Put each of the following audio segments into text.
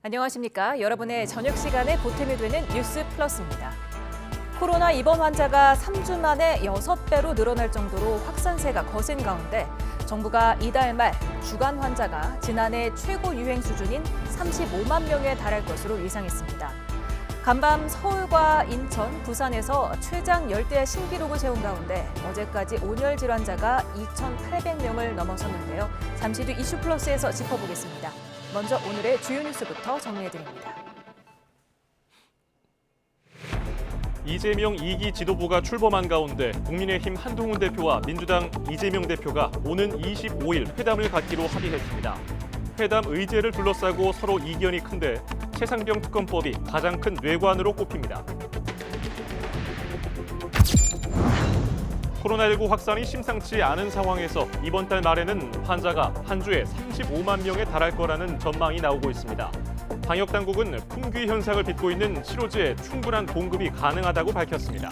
안녕하십니까. 여러분의 저녁 시간에 보탬이 되는 뉴스 플러스입니다. 코로나 입원 환자가 3주 만에 6배로 늘어날 정도로 확산세가 거센 가운데 정부가 이달 말 주간 환자가 지난해 최고 유행 수준인 35만 명에 달할 것으로 예상했습니다. 간밤 서울과 인천, 부산에서 최장 열대 신기록을 세운 가운데 어제까지 온열 질환자가 2,800명을 넘어섰는데요. 잠시 뒤 이슈 플러스에서 짚어보겠습니다. 먼저 오늘의 주요 뉴스부터 정리해드립니다. 이재명 2기 지도부가 출범한 가운데 국민의힘 한동훈 대표와 민주당 이재명 대표가 오는 25일 회담을 갖기로 합의했습니다. 회담 의제를 둘러싸고 서로 이견이 큰데 최상병 특검법이 가장 큰 뇌관으로 꼽힙니다. 코로나19 확산이 심상치 않은 상황에서 이번 달 말에는 환자가 한 주에 35만 명에 달할 거라는 전망이 나오고 있습니다. 방역당국은 품귀 현상을 빚고 있는 치료제에 충분한 공급이 가능하다고 밝혔습니다.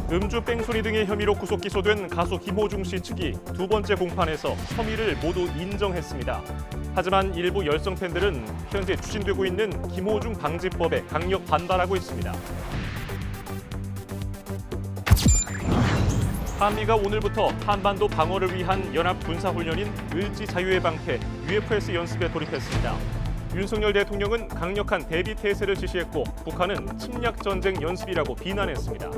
음주 뺑소니 등의 혐의로 구속 기소된 가수 김호중 씨 측이 두 번째 공판에서 혐의를 모두 인정했습니다. 하지만 일부 열성 팬들은 현재 추진되고 있는 김호중 방지법에 강력 반발하고 있습니다. 한미가 오늘부터 한반도 방어를 위한 연합 군사훈련인 을지자유의 방패 UFS 연습에 돌입했습니다. 윤석열 대통령은 강력한 대비 태세를 지시했고 북한은 침략전쟁 연습이라고 비난했습니다.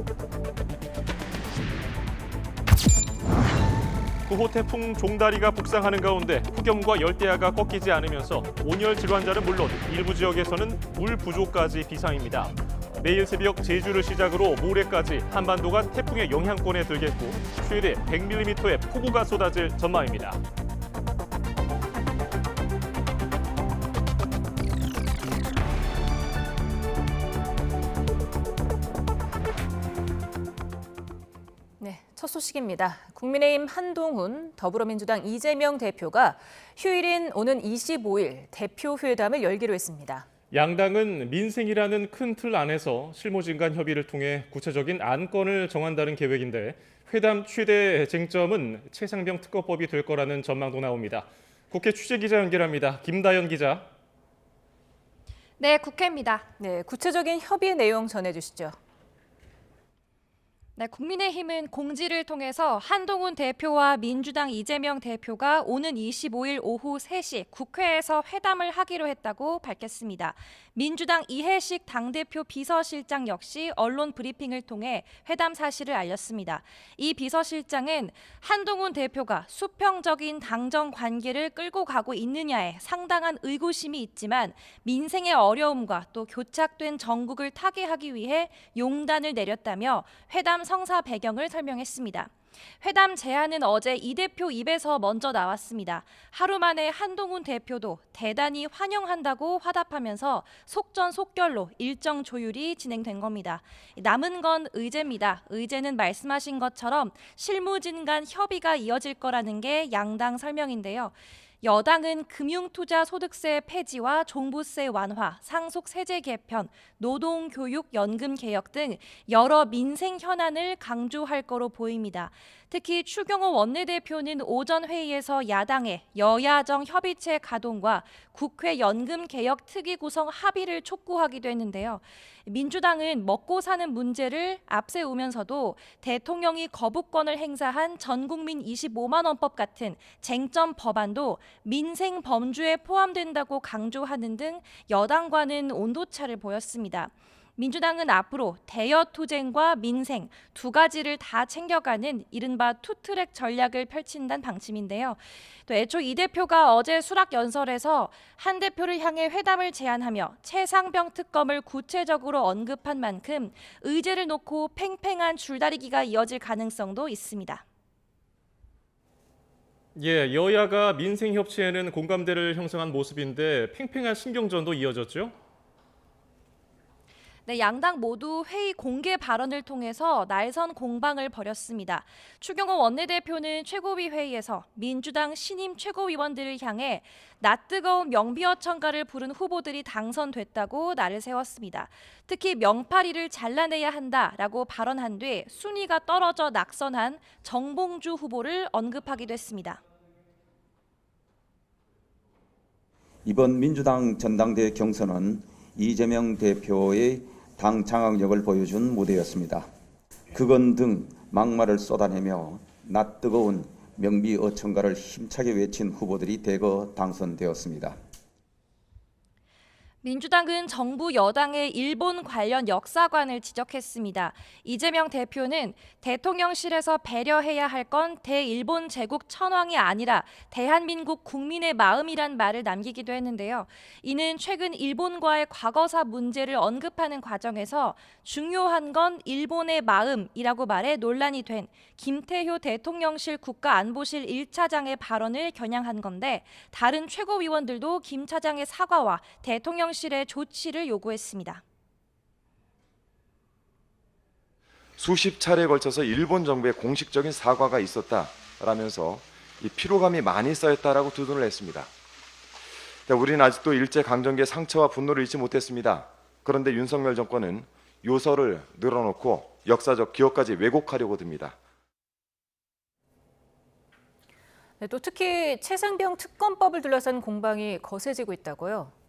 9호 태풍 종다리가 북상하는 가운데 폭염과 열대야가 꺾이지 않으면서 온열 질환자는 물론 일부 지역에서는 물 부족까지 비상입니다. 내일 새벽 제주를 시작으로 모레까지 한반도가 태풍의 영향권에 들겠고 최대 100mm의 폭우가 쏟아질 전망입니다. 네, 첫 소식입니다. 국민의힘 한동훈, 더불어민주당 이재명 대표가 휴일인 오는 25일 대표 회담을 열기로 했습니다. 양당은 민생이라는 큰 틀 안에서 실무진 간 협의를 통해 구체적인 안건을 정한다는 계획인데 회담 최대 쟁점은 최상병 특검법이 될 거라는 전망도 나옵니다. 국회 취재기자 연결합니다. 김다연 기자. 네, 국회입니다. 네, 구체적인 협의 내용 전해주시죠. 네, 국민의힘은 공지를 통해서 한동훈 대표와 민주당 이재명 대표가 오는 25일 오후 3시 국회에서 회담을 하기로 했다고 밝혔습니다. 민주당 이해식 당대표 비서실장 역시 언론 브리핑을 통해 회담 사실을 알렸습니다. 이 비서실장은 한동훈 대표가 수평적인 당정 관계를 끌고 가고 있느냐에 상당한 의구심이 있지만 민생의 어려움과 또 교착된 정국을 타개하기 위해 용단을 내렸다며 회담 성사 배경을 설명했습니다. 회담 제안은 어제 이 대표 입에서 먼저 나왔습니다. 하루 만에 한동훈 대표도 대단히 환영한다고 화답하면서 속전속결로 일정 조율이 진행된 겁니다. 남은 건 의제입니다. 의제는 말씀하신 것처럼 실무진 간 협의가 이어질 거라는 게 양당 설명인데요. 여당은 금융투자소득세 폐지와 종부세 완화, 상속세제 개편, 노동교육연금 개혁 등 여러 민생 현안을 강조할 거로 보입니다. 특히 추경호 원내대표는 오전 회의에서 야당의 여야정 협의체 가동과 국회 연금 개혁 특위 구성 합의를 촉구하기도 했는데요. 민주당은 먹고 사는 문제를 앞세우면서도 대통령이 거부권을 행사한 전국민 25만 원법 같은 쟁점 법안도 민생 범주에 포함된다고 강조하는 등 여당과는 온도차를 보였습니다. 민주당은 앞으로 대여 투쟁과 민생 두 가지를 다 챙겨가는 이른바 투트랙 전략을 펼친다는 방침인데요. 또 애초 이 대표가 어제 수락 연설에서 한 대표를 향해 회담을 제안하며 최상병 특검을 구체적으로 언급한 만큼 의제를 놓고 팽팽한 줄다리기가 이어질 가능성도 있습니다. 예, 여야가 민생 협치에는 공감대를 형성한 모습인데 팽팽한 신경전도 이어졌죠? 네, 양당 모두 회의 공개 발언을 통해서 날선 공방을 벌였습니다. 추경호 원내대표는 최고위 회의에서 민주당 신임 최고위원들을 향해 낯뜨거운 명비어천가를 부른 후보들이 당선됐다고 날을 세웠습니다. 특히 명파리를 잘라내야 한다라고 발언한 뒤 순위가 떨어져 낙선한 정봉주 후보를 언급하기도 했습니다. 이번 민주당 전당대회 경선은 이재명 대표의 당 장악력을 보여준 무대였습니다. 극언 등 막말을 쏟아내며 낯뜨거운 명비어천가를 힘차게 외친 후보들이 대거 당선되었습니다. 민주당은 정부 여당의 일본 관련 역사관을 지적했습니다. 이재명 대표는 대통령실에서 배려해야 할 건 대일본 제국 천황이 아니라 대한민국 국민의 마음이란 말을 남기기도 했는데요. 이는 최근 일본과의 과거사 문제를 언급하는 과정에서 중요한 건 일본의 마음이라고 말해 논란이 된 김태효 대통령실 국가안보실 1차장의 발언을 겨냥한 건데 다른 최고위원들도 김 차장의 사과와 대통령실의 조치를 요구했습니다. 수십 차례에 걸쳐서 일본 정부의 공식적인 사과가 있었다라면서 이 피로감이 많이 쌓였다라고 두둔을 했습니다. 우리는 아직도 일제강점기의 상처와 분노를 잊지 못했습니다. 그런데 윤석열 정권은 요설을 늘어놓고 역사적 기억까지 왜곡하려고 듭니다. 네, 또 특히 최상병 특검법을 둘러싼 공방이 거세지고 있다고요.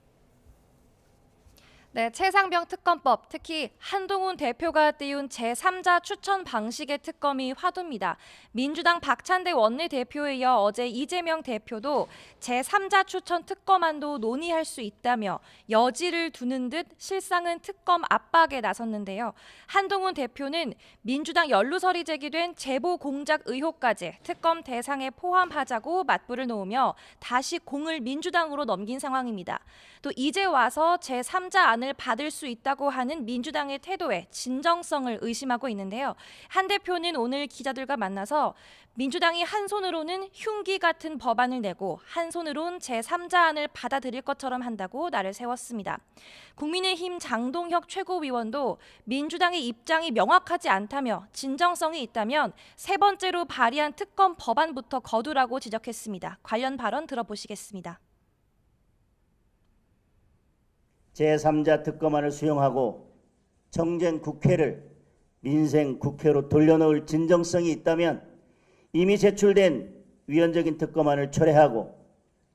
네, 최상병 특검법, 특히 한동훈 대표가 띄운 제3자 추천 방식의 특검이 화두입니다. 민주당 박찬대 원내대표에 이어 어제 이재명 대표도 제3자 추천 특검안도 논의할 수 있다며 여지를 두는 듯 실상은 특검 압박에 나섰는데요. 한동훈 대표는 민주당 연루설이 제기된 제보 공작 의혹까지 특검 대상에 포함하자고 맞불을 놓으며 다시 공을 민주당으로 넘긴 상황입니다. 또 이제 와서 제3자 안을 받을 수 있다고 하는 민주당의 태도에 진정성을 의심하고 있는데요. 한 대표는 오늘 기자들과 만나서 민주당이 한 손으로는 흉기 같은 법안을 내고 한 손으론 제3자 안을 받아들일 것처럼 한다고 날을 세웠습니다. 국민의힘 장동혁 최고위원도 민주당의 입장이 명확하지 않다며 진정성이 있다면 세 번째로 발의한 특검 법안부터 거두라고 지적했습니다. 관련 발언 들어보시겠습니다. 제3자 특검안을 수용하고 정쟁 국회를 민생 국회로 돌려놓을 진정성이 있다면 이미 제출된 위헌적인 특검안을 철회하고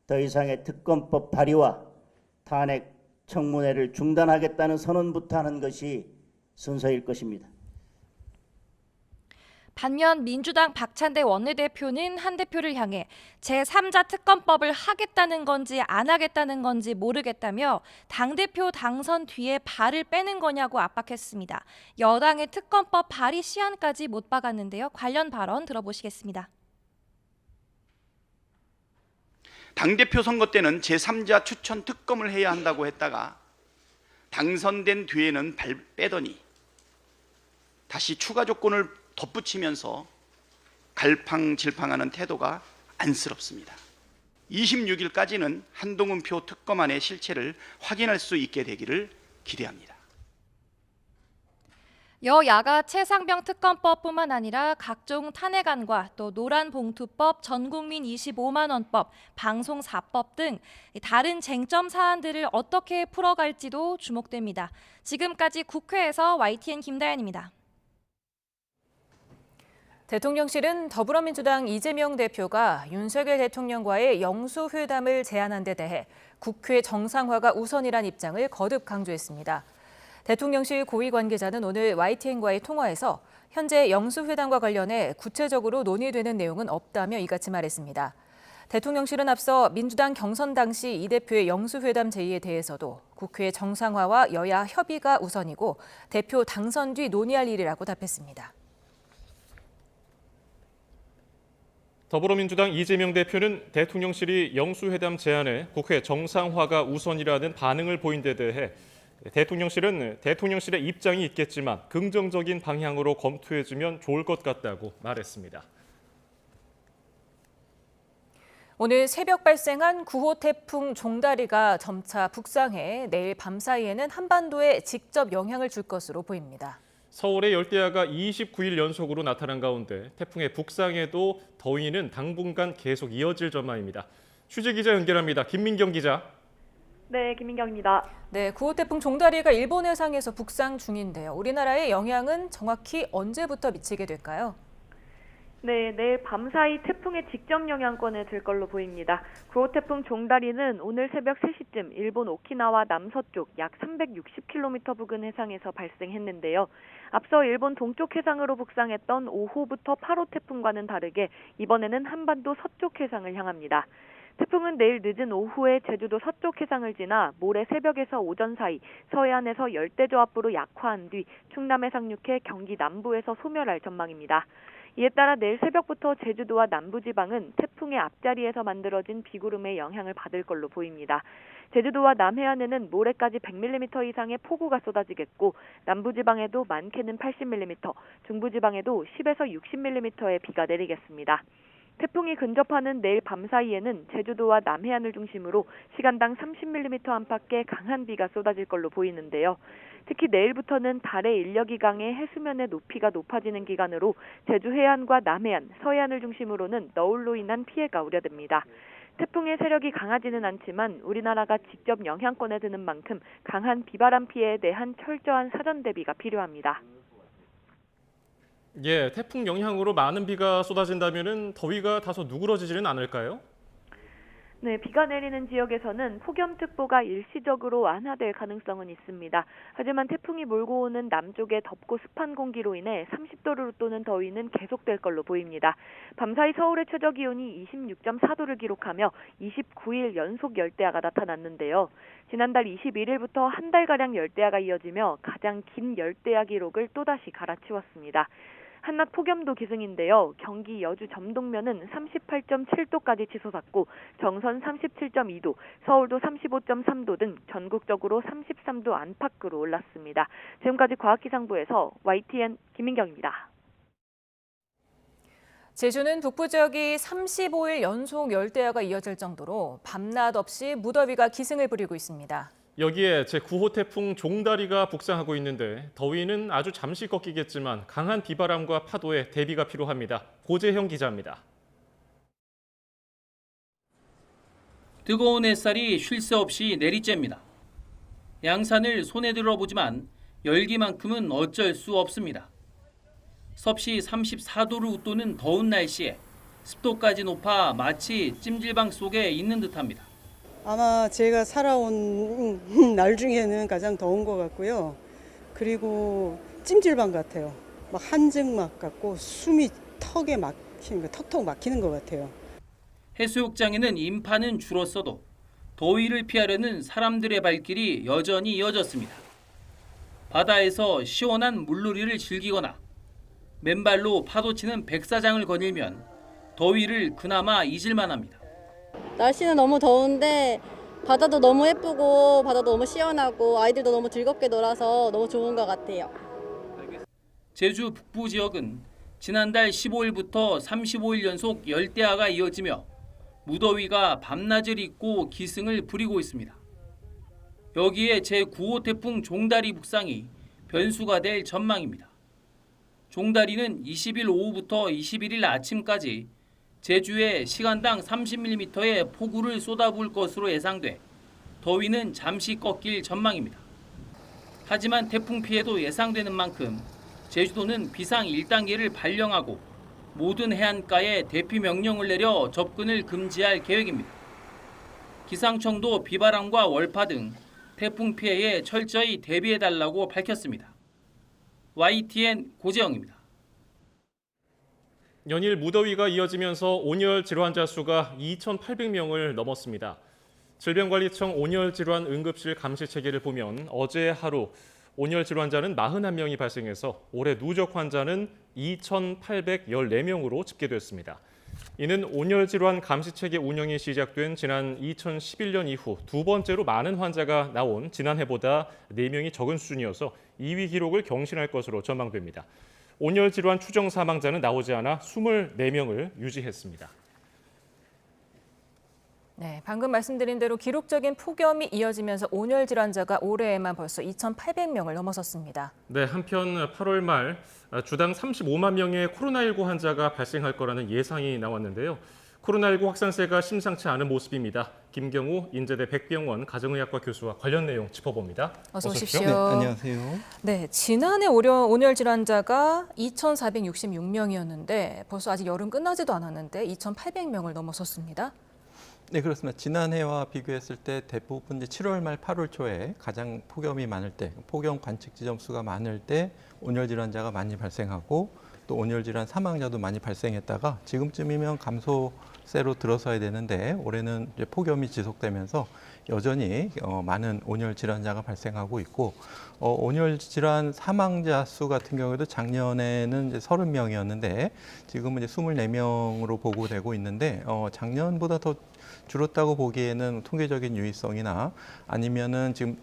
더 이상의 특검법 발의와 탄핵 청문회를 중단하겠다는 선언부터 하는 것이 순서일 것입니다. 반면 민주당 박찬대 원내대표는 한 대표를 향해 제3자 특검법을 하겠다는 건지 안 하겠다는 건지 모르겠다며 당대표 당선 뒤에 발을 빼는 거냐고 압박했습니다. 여당의 특검법 발의 시한까지 못 박았는데요. 관련 발언 들어보시겠습니다. 당대표 선거 때는 제3자 추천 특검을 해야 한다고 했다가 당선된 뒤에는 발 빼더니 다시 추가 조건을 덧붙이면서 갈팡질팡하는 태도가 안쓰럽습니다. 26일까지는 한동훈 표 특검안의 실체를 확인할 수 있게 되기를 기대합니다. 여야가 최상병 특검법뿐만 아니라 각종 탄핵안과 또 노란봉투법, 전국민 25만 원법, 방송사법 등 다른 쟁점 사안들을 어떻게 풀어갈지도 주목됩니다. 지금까지 국회에서 YTN 김다연입니다. 대통령실은 더불어민주당 이재명 대표가 윤석열 대통령과의 영수회담을 제안한 데 대해 국회 정상화가 우선이란 입장을 거듭 강조했습니다. 대통령실 고위 관계자는 오늘 YTN과의 통화에서 현재 영수회담과 관련해 구체적으로 논의되는 내용은 없다며 이같이 말했습니다. 대통령실은 앞서 민주당 경선 당시 이 대표의 영수회담 제의에 대해서도 국회 정상화와 여야 협의가 우선이고 대표 당선 뒤 논의할 일이라고 답했습니다. 더불어민주당 이재명 대표는 대통령실이 영수회담 제안에 국회 정상화가 우선이라는 반응을 보인 데 대해 대통령실은 대통령실의 입장이 있겠지만 긍정적인 방향으로 검토해주면 좋을 것 같다고 말했습니다. 오늘 새벽 발생한 9호 태풍 종다리가 점차 북상해 내일 밤 사이에는 한반도에 직접 영향을 줄 것으로 보입니다. 서울의 열대야가 29일 연속으로 나타난 가운데 태풍의 북상에도 더위는 당분간 계속 이어질 전망입니다. 취재 기자 연결합니다. 김민경 기자. 네, 김민경입니다. 네, 9호 태풍 종다리가 일본 해상에서 북상 중인데요. 우리나라에 영향은 정확히 언제부터 미치게 될까요? 네, 내일 밤사이 태풍의 직접 영향권에 들 걸로 보입니다. 9호 태풍 종다리는 오늘 새벽 3시쯤 일본 오키나와 남서쪽 약 360km 부근 해상에서 발생했는데요. 앞서 일본 동쪽 해상으로 북상했던 5호부터 8호 태풍과는 다르게 이번에는 한반도 서쪽 해상을 향합니다. 태풍은 내일 늦은 오후에 제주도 서쪽 해상을 지나 모레 새벽에서 오전 사이 서해안에서 열대저압부로 약화한 뒤 충남에 상륙해 경기 남부에서 소멸할 전망입니다. 이에 따라 내일 새벽부터 제주도와 남부지방은 태풍의 앞자리에서 만들어진 비구름의 영향을 받을 걸로 보입니다. 제주도와 남해안에는 모레까지 100mm 이상의 폭우가 쏟아지겠고 남부지방에도 많게는 80mm, 중부지방에도 10에서 60mm의 비가 내리겠습니다. 태풍이 근접하는 내일 밤 사이에는 제주도와 남해안을 중심으로 시간당 30mm 안팎의 강한 비가 쏟아질 걸로 보이는데요. 특히 내일부터는 달의 인력이 강해 해수면의 높이가 높아지는 기간으로 제주 해안과 남해안, 서해안을 중심으로는 너울로 인한 피해가 우려됩니다. 태풍의 세력이 강하지는 않지만 우리나라가 직접 영향권에 드는 만큼 강한 비바람 피해에 대한 철저한 사전 대비가 필요합니다. 예, 태풍 영향으로 많은 비가 쏟아진다면은 더위가 다소 누그러지지는 않을까요? 네, 비가 내리는 지역에서는 폭염특보가 일시적으로 완화될 가능성은 있습니다. 하지만 태풍이 몰고 오는 남쪽의 덥고 습한 공기로 인해 30도를 웃도는 더위는 계속될 걸로 보입니다. 밤사이 서울의 최저기온이 26.4도를 기록하며 29일 연속 열대야가 나타났는데요. 지난달 21일부터 한 달가량 열대야가 이어지며 가장 긴 열대야 기록을 또다시 갈아치웠습니다. 한낮 폭염도 기승인데요. 경기 여주 점동면은 38.7도까지 치솟았고 정선 37.2도, 서울도 35.3도 등 전국적으로 33도 안팎으로 올랐습니다. 지금까지 과학기상부에서 YTN 김민경입니다. 제주는 북부 지역이 35일 연속 열대야가 이어질 정도로 밤낮 없이 무더위가 기승을 부리고 있습니다. 여기에 제9호 태풍 종다리가 북상하고 있는데 더위는 아주 잠시 꺾이겠지만 강한 비바람과 파도에 대비가 필요합니다. 고재형 기자입니다. 뜨거운 햇살이 쉴 새 없이 내리쬐입니다. 양산을 손에 들어보지만 열기만큼은 어쩔 수 없습니다. 섭씨 34도를 웃도는 더운 날씨에 습도까지 높아 마치 찜질방 속에 있는 듯합니다. 아마 제가 살아온 날 중에는 가장 더운 것 같고요. 그리고 찜질방 같아요. 막 한증막 같고 숨이 턱에 막히는 거, 턱턱 막히는 것 같아요. 해수욕장에는 인파는 줄었어도 더위를 피하려는 사람들의 발길이 여전히 이어졌습니다. 바다에서 시원한 물놀이를 즐기거나 맨발로 파도치는 백사장을 거닐면 더위를 그나마 잊을만 합니다. 날씨는 너무 더운데 바다도 너무 예쁘고 바다도 너무 시원하고 아이들도 너무 즐겁게 놀아서 너무 좋은 것 같아요. 제주 북부 지역은 지난달 15일부터 35일 연속 열대야가 이어지며 무더위가 밤낮을 잇고 기승을 부리고 있습니다. 여기에 제9호 태풍 종다리 북상이 변수가 될 전망입니다. 종다리는 20일 오후부터 21일 아침까지 제주에 시간당 30mm의 폭우를 쏟아부을 것으로 예상돼 더위는 잠시 꺾일 전망입니다. 하지만 태풍 피해도 예상되는 만큼 제주도는 비상 1단계를 발령하고 모든 해안가에 대피 명령을 내려 접근을 금지할 계획입니다. 기상청도 비바람과 월파 등 태풍 피해에 철저히 대비해달라고 밝혔습니다. YTN 고재영입니다. 연일 무더위가 이어지면서 온열 질환자 수가 2,800명을 넘었습니다. 질병관리청 온열 질환 응급실 감시 체계를 보면 어제 하루 온열 질환자는 41명이 발생해서 올해 누적 환자는 2,814명으로 집계됐습니다. 이는 온열 질환 감시 체계 운영이 시작된 지난 2011년 이후 두 번째로 많은 환자가 나온 지난해보다 4명이 적은 수준이어서 2위 기록을 경신할 것으로 전망됩니다. 온열 질환 추정 사망자는 나오지 않아 24명을 유지했습니다. 네, 방금 말씀드린 대로 기록적인 폭염이 이어지면서 온열 질환자가 올해에만 벌써 2,800명을 넘어섰습니다. 네, 한편 8월 말 주당 35만 명의 코로나19 환자가 발생할 거라는 예상이 나왔는데요. 코로나19 확산세가 심상치 않은 모습입니다. 김경우 인제대 백병원 가정의학과 교수와 관련 내용 짚어봅니다. 어서 오십시오. 네, 안녕하세요. 네, 지난해 온열 질환자가 2,466명이었는데 벌써 아직 여름 끝나지도 않았는데 2,800명을 넘어섰습니다. 네, 그렇습니다. 지난해와 비교했을 때 대부분 이제 7월 말 8월 초에 가장 폭염이 많을 때, 폭염 관측 지점 수가 많을 때 온열 질환자가 많이 발생하고 또 온열 질환 사망자도 많이 발생했다가 지금쯤이면 감소세로 들어서야 되는데 올해는 이제 폭염이 지속되면서 여전히 많은 온열 질환자가 발생하고 있고 온열 질환 사망자 수 같은 경우에도 작년에는 이제 30명이었는데 지금은 이제 24명으로 보고되고 있는데 작년보다 더 줄었다고 보기에는 통계적인 유의성이나 아니면은 지금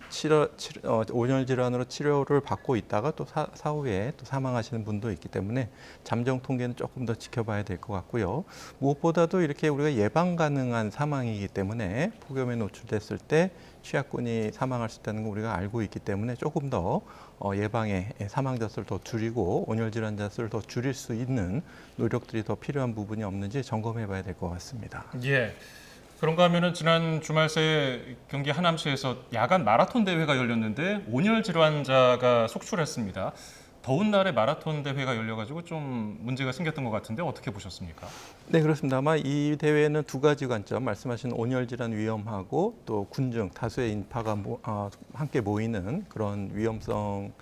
온열 질환으로 치료를 받고 있다가 또 사후에 또 사망하시는 분도 있기 때문에 잠정 통계는 조금 더 지켜봐야 될 것 같고요. 무엇보다도 이렇게 우리가 예방 가능한 사망이기 때문에 폭염에 노출됐을 때 취약군이 사망할 수 있다는 걸 우리가 알고 있기 때문에 조금 더 예방의 사망자 수를 더 줄이고 온열 질환자 수를 더 줄일 수 있는 노력들이 더 필요한 부분이 없는지 점검해 봐야 될 것 같습니다. 예. 그런가 하면은 지난 주말 새 경기 하남시에서 야간 마라톤 대회가 열렸는데 온열 질환자가 속출했습니다. 더운 날에 마라톤 대회가 열려가지고 좀 문제가 생겼던 것 같은데 어떻게 보셨습니까? 네, 그렇습니다. 아마 이 대회는 두 가지 관점, 말씀하신 온열 질환 위험하고 또 군중, 다수의 인파가 함께 모이는 그런 위험성이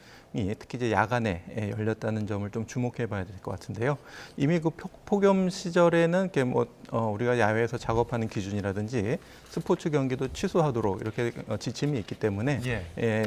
특히 이제 야간에 열렸다는 점을 좀 주목해 봐야 될 것 같은데요. 이미 그 폭염 시절에는 우리가 야외에서 작업하는 기준이라든지 스포츠 경기도 취소하도록 이렇게 지침이 있기 때문에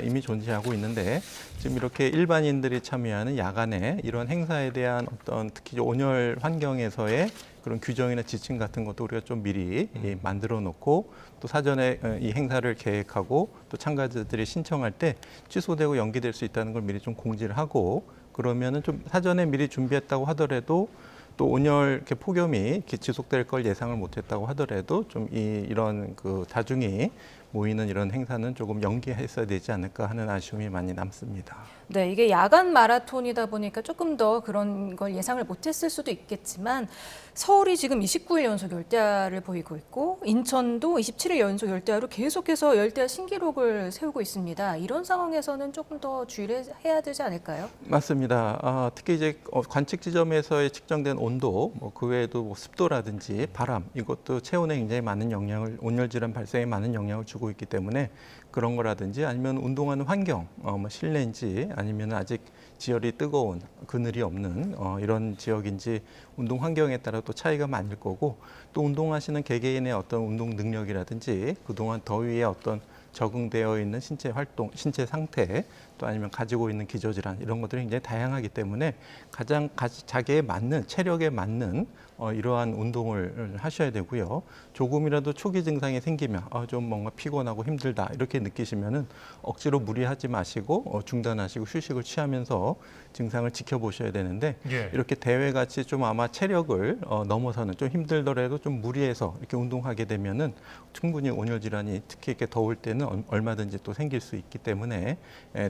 이미 존재하고 있는데 지금 이렇게 일반인들이 참여하는 야간에 이런 행사에 대한 어떤 특히 온열 환경에서의 그런 규정이나 지침 같은 것도 우리가 좀 미리 만들어 놓고 또 사전에 이 행사를 계획하고 또 참가자들이 신청할 때 취소되고 연기될 수 있다는 걸 미리 좀 공지를 하고 그러면은 좀 사전에 미리 준비했다고 하더라도 또 온열 이렇게 폭염이 이렇게 지속될 걸 예상을 못했다고 하더라도 좀 이런 그 다중이 모이는 이런 행사는 조금 연기했어야 되지 않을까 하는 아쉬움이 많이 남습니다. 네, 이게 야간 마라톤이다 보니까 조금 더 그런 걸 예상을 못했을 수도 있겠지만 서울이 지금 29일 연속 열대야를 보이고 있고 인천도 27일 연속 열대야로 계속해서 열대야 신기록을 세우고 있습니다. 이런 상황에서는 조금 더 주의를 해야 되지 않을까요? 맞습니다. 특히 이제 관측 지점에서의 측정된 온도, 그 외에도 습도라든지 바람 이것도 체온에 굉장히 많은 영향을 온열 질환 발생에 많은 영향을 주고 있기 때문에 그런 거라든지 아니면 운동하는 환경, 실내인지 아니면 아직 지열이 뜨거운 그늘이 없는 이런 지역인지 운동 환경에 따라 또 차이가 많을 거고 또 운동하시는 개개인의 어떤 운동 능력이라든지 그동안 더위에 어떤 적응되어 있는 신체 활동, 신체 상태 또 아니면 가지고 있는 기저질환 이런 것들이 굉장히 다양하기 때문에 가장 자기에 맞는 체력에 맞는 이러한 운동을 하셔야 되고요. 조금이라도 초기 증상이 생기면 좀 뭔가 피곤하고 힘들다 이렇게 느끼시면은 억지로 무리하지 마시고 중단하시고 휴식을 취하면서 증상을 지켜보셔야 되는데 이렇게 대회같이 좀 아마 체력을 넘어서는 좀 힘들더라도 좀 무리해서 이렇게 운동하게 되면은 충분히 온열 질환이 특히 이렇게 더울 때는 얼마든지 또 생길 수 있기 때문에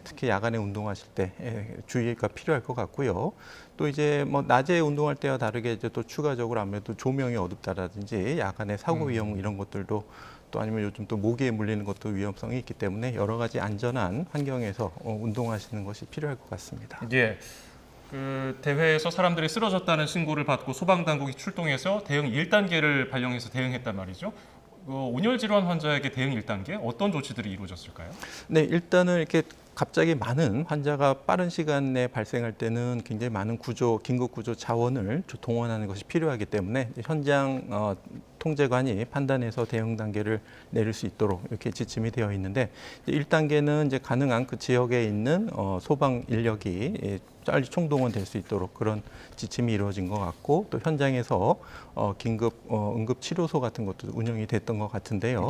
특히 야간에 운동하실 때 주의가 필요할 것 같고요. 또 이제 뭐 낮에 운동할 때와 다르게 이제 또 추가적으로 아무래도 조명이 어둡다라든지 야간에 사고 위험 이런 것들도 또 아니면 요즘 또 모기에 물리는 것도 위험성이 있기 때문에 여러 가지 안전한 환경에서 운동하시는 것이 필요할 것 같습니다. 예. 그 대회에서 사람들이 쓰러졌다는 신고를 받고 소방당국이 출동해서 대응 1단계를 발령해서 대응했단 말이죠. 온열 질환 환자에게 대응 1단계 어떤 조치들이 이루어졌을까요? 네, 일단은 이렇게 갑자기 많은 환자가 빠른 시간 내에 발생할 때는 굉장히 많은 긴급 구조 자원을 동원하는 것이 필요하기 때문에 현장 통제관이 판단해서 대응 단계를 내릴 수 있도록 이렇게 지침이 되어 있는데 1단계는 이제 가능한 그 지역에 있는 소방 인력이 빨리 총동원될 수 있도록 그런 지침이 이루어진 것 같고 또 현장에서 긴급 응급 치료소 같은 것도 운영이 됐던 것 같은데요.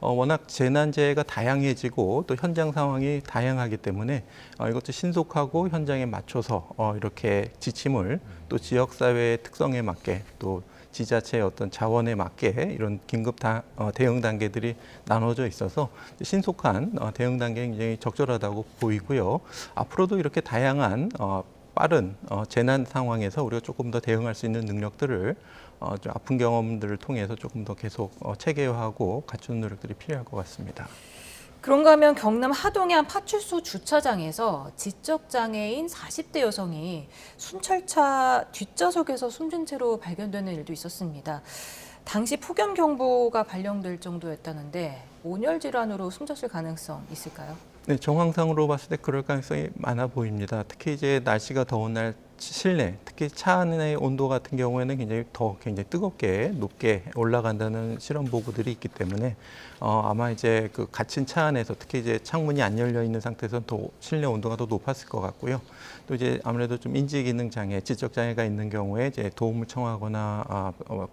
워낙 재난재해가 다양해지고 또 현장 상황이 다양하기 때문에 이것도 신속하고 현장에 맞춰서 이렇게 지침을 또 지역사회의 특성에 맞게 또 지자체의 어떤 자원에 맞게 이런 긴급 대응 단계들이 나눠져 있어서 신속한 대응 단계가 굉장히 적절하다고 보이고요. 앞으로도 이렇게 다양한 빠른 재난 상황에서 우리가 조금 더 대응할 수 있는 능력들을 좀 아픈 경험들을 통해서 조금 더 계속 체계화하고 갖추는 노력들이 필요할 것 같습니다. 그런가 하면 경남 하동의 한 파출소 주차장에서 지적장애인 40대 여성이 순찰차 뒷좌석에서 숨진 채로 발견되는 일도 있었습니다. 당시 폭염 경보가 발령될 정도였다는데 온열 질환으로 숨졌을 가능성 있을까요? 네, 정황상으로 봤을 때 그럴 가능성이 많아 보입니다. 특히 이제 날씨가 더운 날 실내, 특히 차 안의 온도 같은 경우에는 굉장히 뜨겁게 높게 올라간다는 실험 보고들이 있기 때문에 아마 이제 그 갇힌 차 안에서 특히 이제 창문이 안 열려 있는 상태에서 더 실내 온도가 더 높았을 것 같고요. 또 이제 아무래도 좀 인지 기능 장애, 지적 장애가 있는 경우에 이제 도움을 청하거나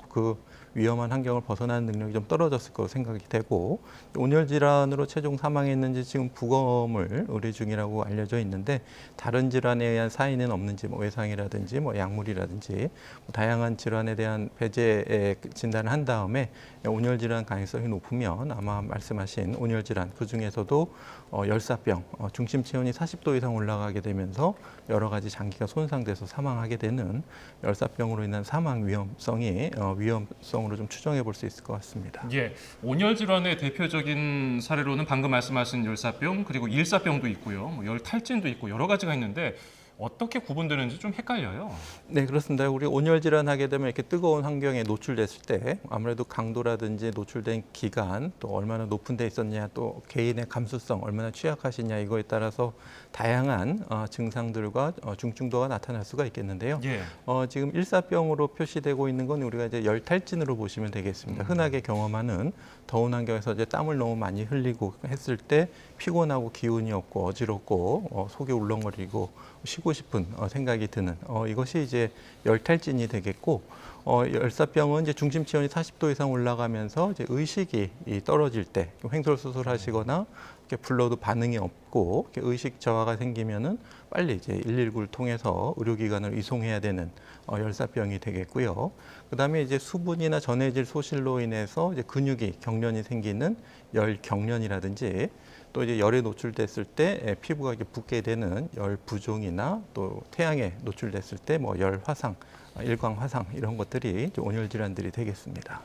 그 위험한 환경을 벗어나는 능력이 좀 떨어졌을 거로 생각이 되고, 온열 질환으로 최종 사망했는지 지금 부검을 의뢰 중이라고 알려져 있는데, 다른 질환에 의한 사인은 없는지 외상이라든지 약물이라든지 다양한 질환에 대한 배제 진단을 한 다음에 온열 질환 가능성이 높으면 아마 말씀하신 온열 질환, 그 중에서도 열사병, 중심 체온이 40도 이상 올라가게 되면서 여러 가지 장기가 손상돼서 사망하게 되는 열사병으로 인한 사망 위험성으로 좀 추정해 볼 수 있을 것 같습니다. 예, 온열 질환의 대표적인 사례로는 방금 말씀하신 열사병, 그리고 일사병도 있고요, 열탈진도 있고 여러 가지가 있는데 어떻게 구분되는지 좀 헷갈려요. 네, 그렇습니다. 우리 온열 질환 하게 되면 이렇게 뜨거운 환경에 노출됐을 때 아무래도 강도라든지 노출된 기간, 또 얼마나 높은 데 있었냐, 또 개인의 감수성 얼마나 취약하시냐, 이거에 따라서 다양한 증상들과 중증도가 나타날 수가 있겠는데요. 예. 지금 일사병으로 표시되고 있는 건 우리가 이제 열탈진으로 보시면 되겠습니다. 흔하게 경험하는 더운 환경에서 이제 땀을 너무 많이 흘리고 했을 때 피곤하고 기운이 없고 어지럽고 속이 울렁거리고 쉬고 싶은 생각이 드는 이것이 이제 열탈진이 되겠고, 열사병은 이제 중심 체온이 40도 이상 올라가면서 이제 의식이 떨어질 때 횡설 수술하시거나 이렇게 불러도 반응이 없고 이렇게 의식 저하가 생기면은 빨리 이제 119를 통해서 의료기관을 이송해야 되는 열사병이 되겠고요. 그다음에 이제 수분이나 전해질 소실로 인해서 이제 근육이 경련이 생기는 열경련이라든지, 또 이제 열에 노출됐을 때 피부가 이렇게 붓게 되는 열부종이나 또 태양에 노출됐을 때 열화상, 일광화상 이런 것들이 온열 질환들이 되겠습니다.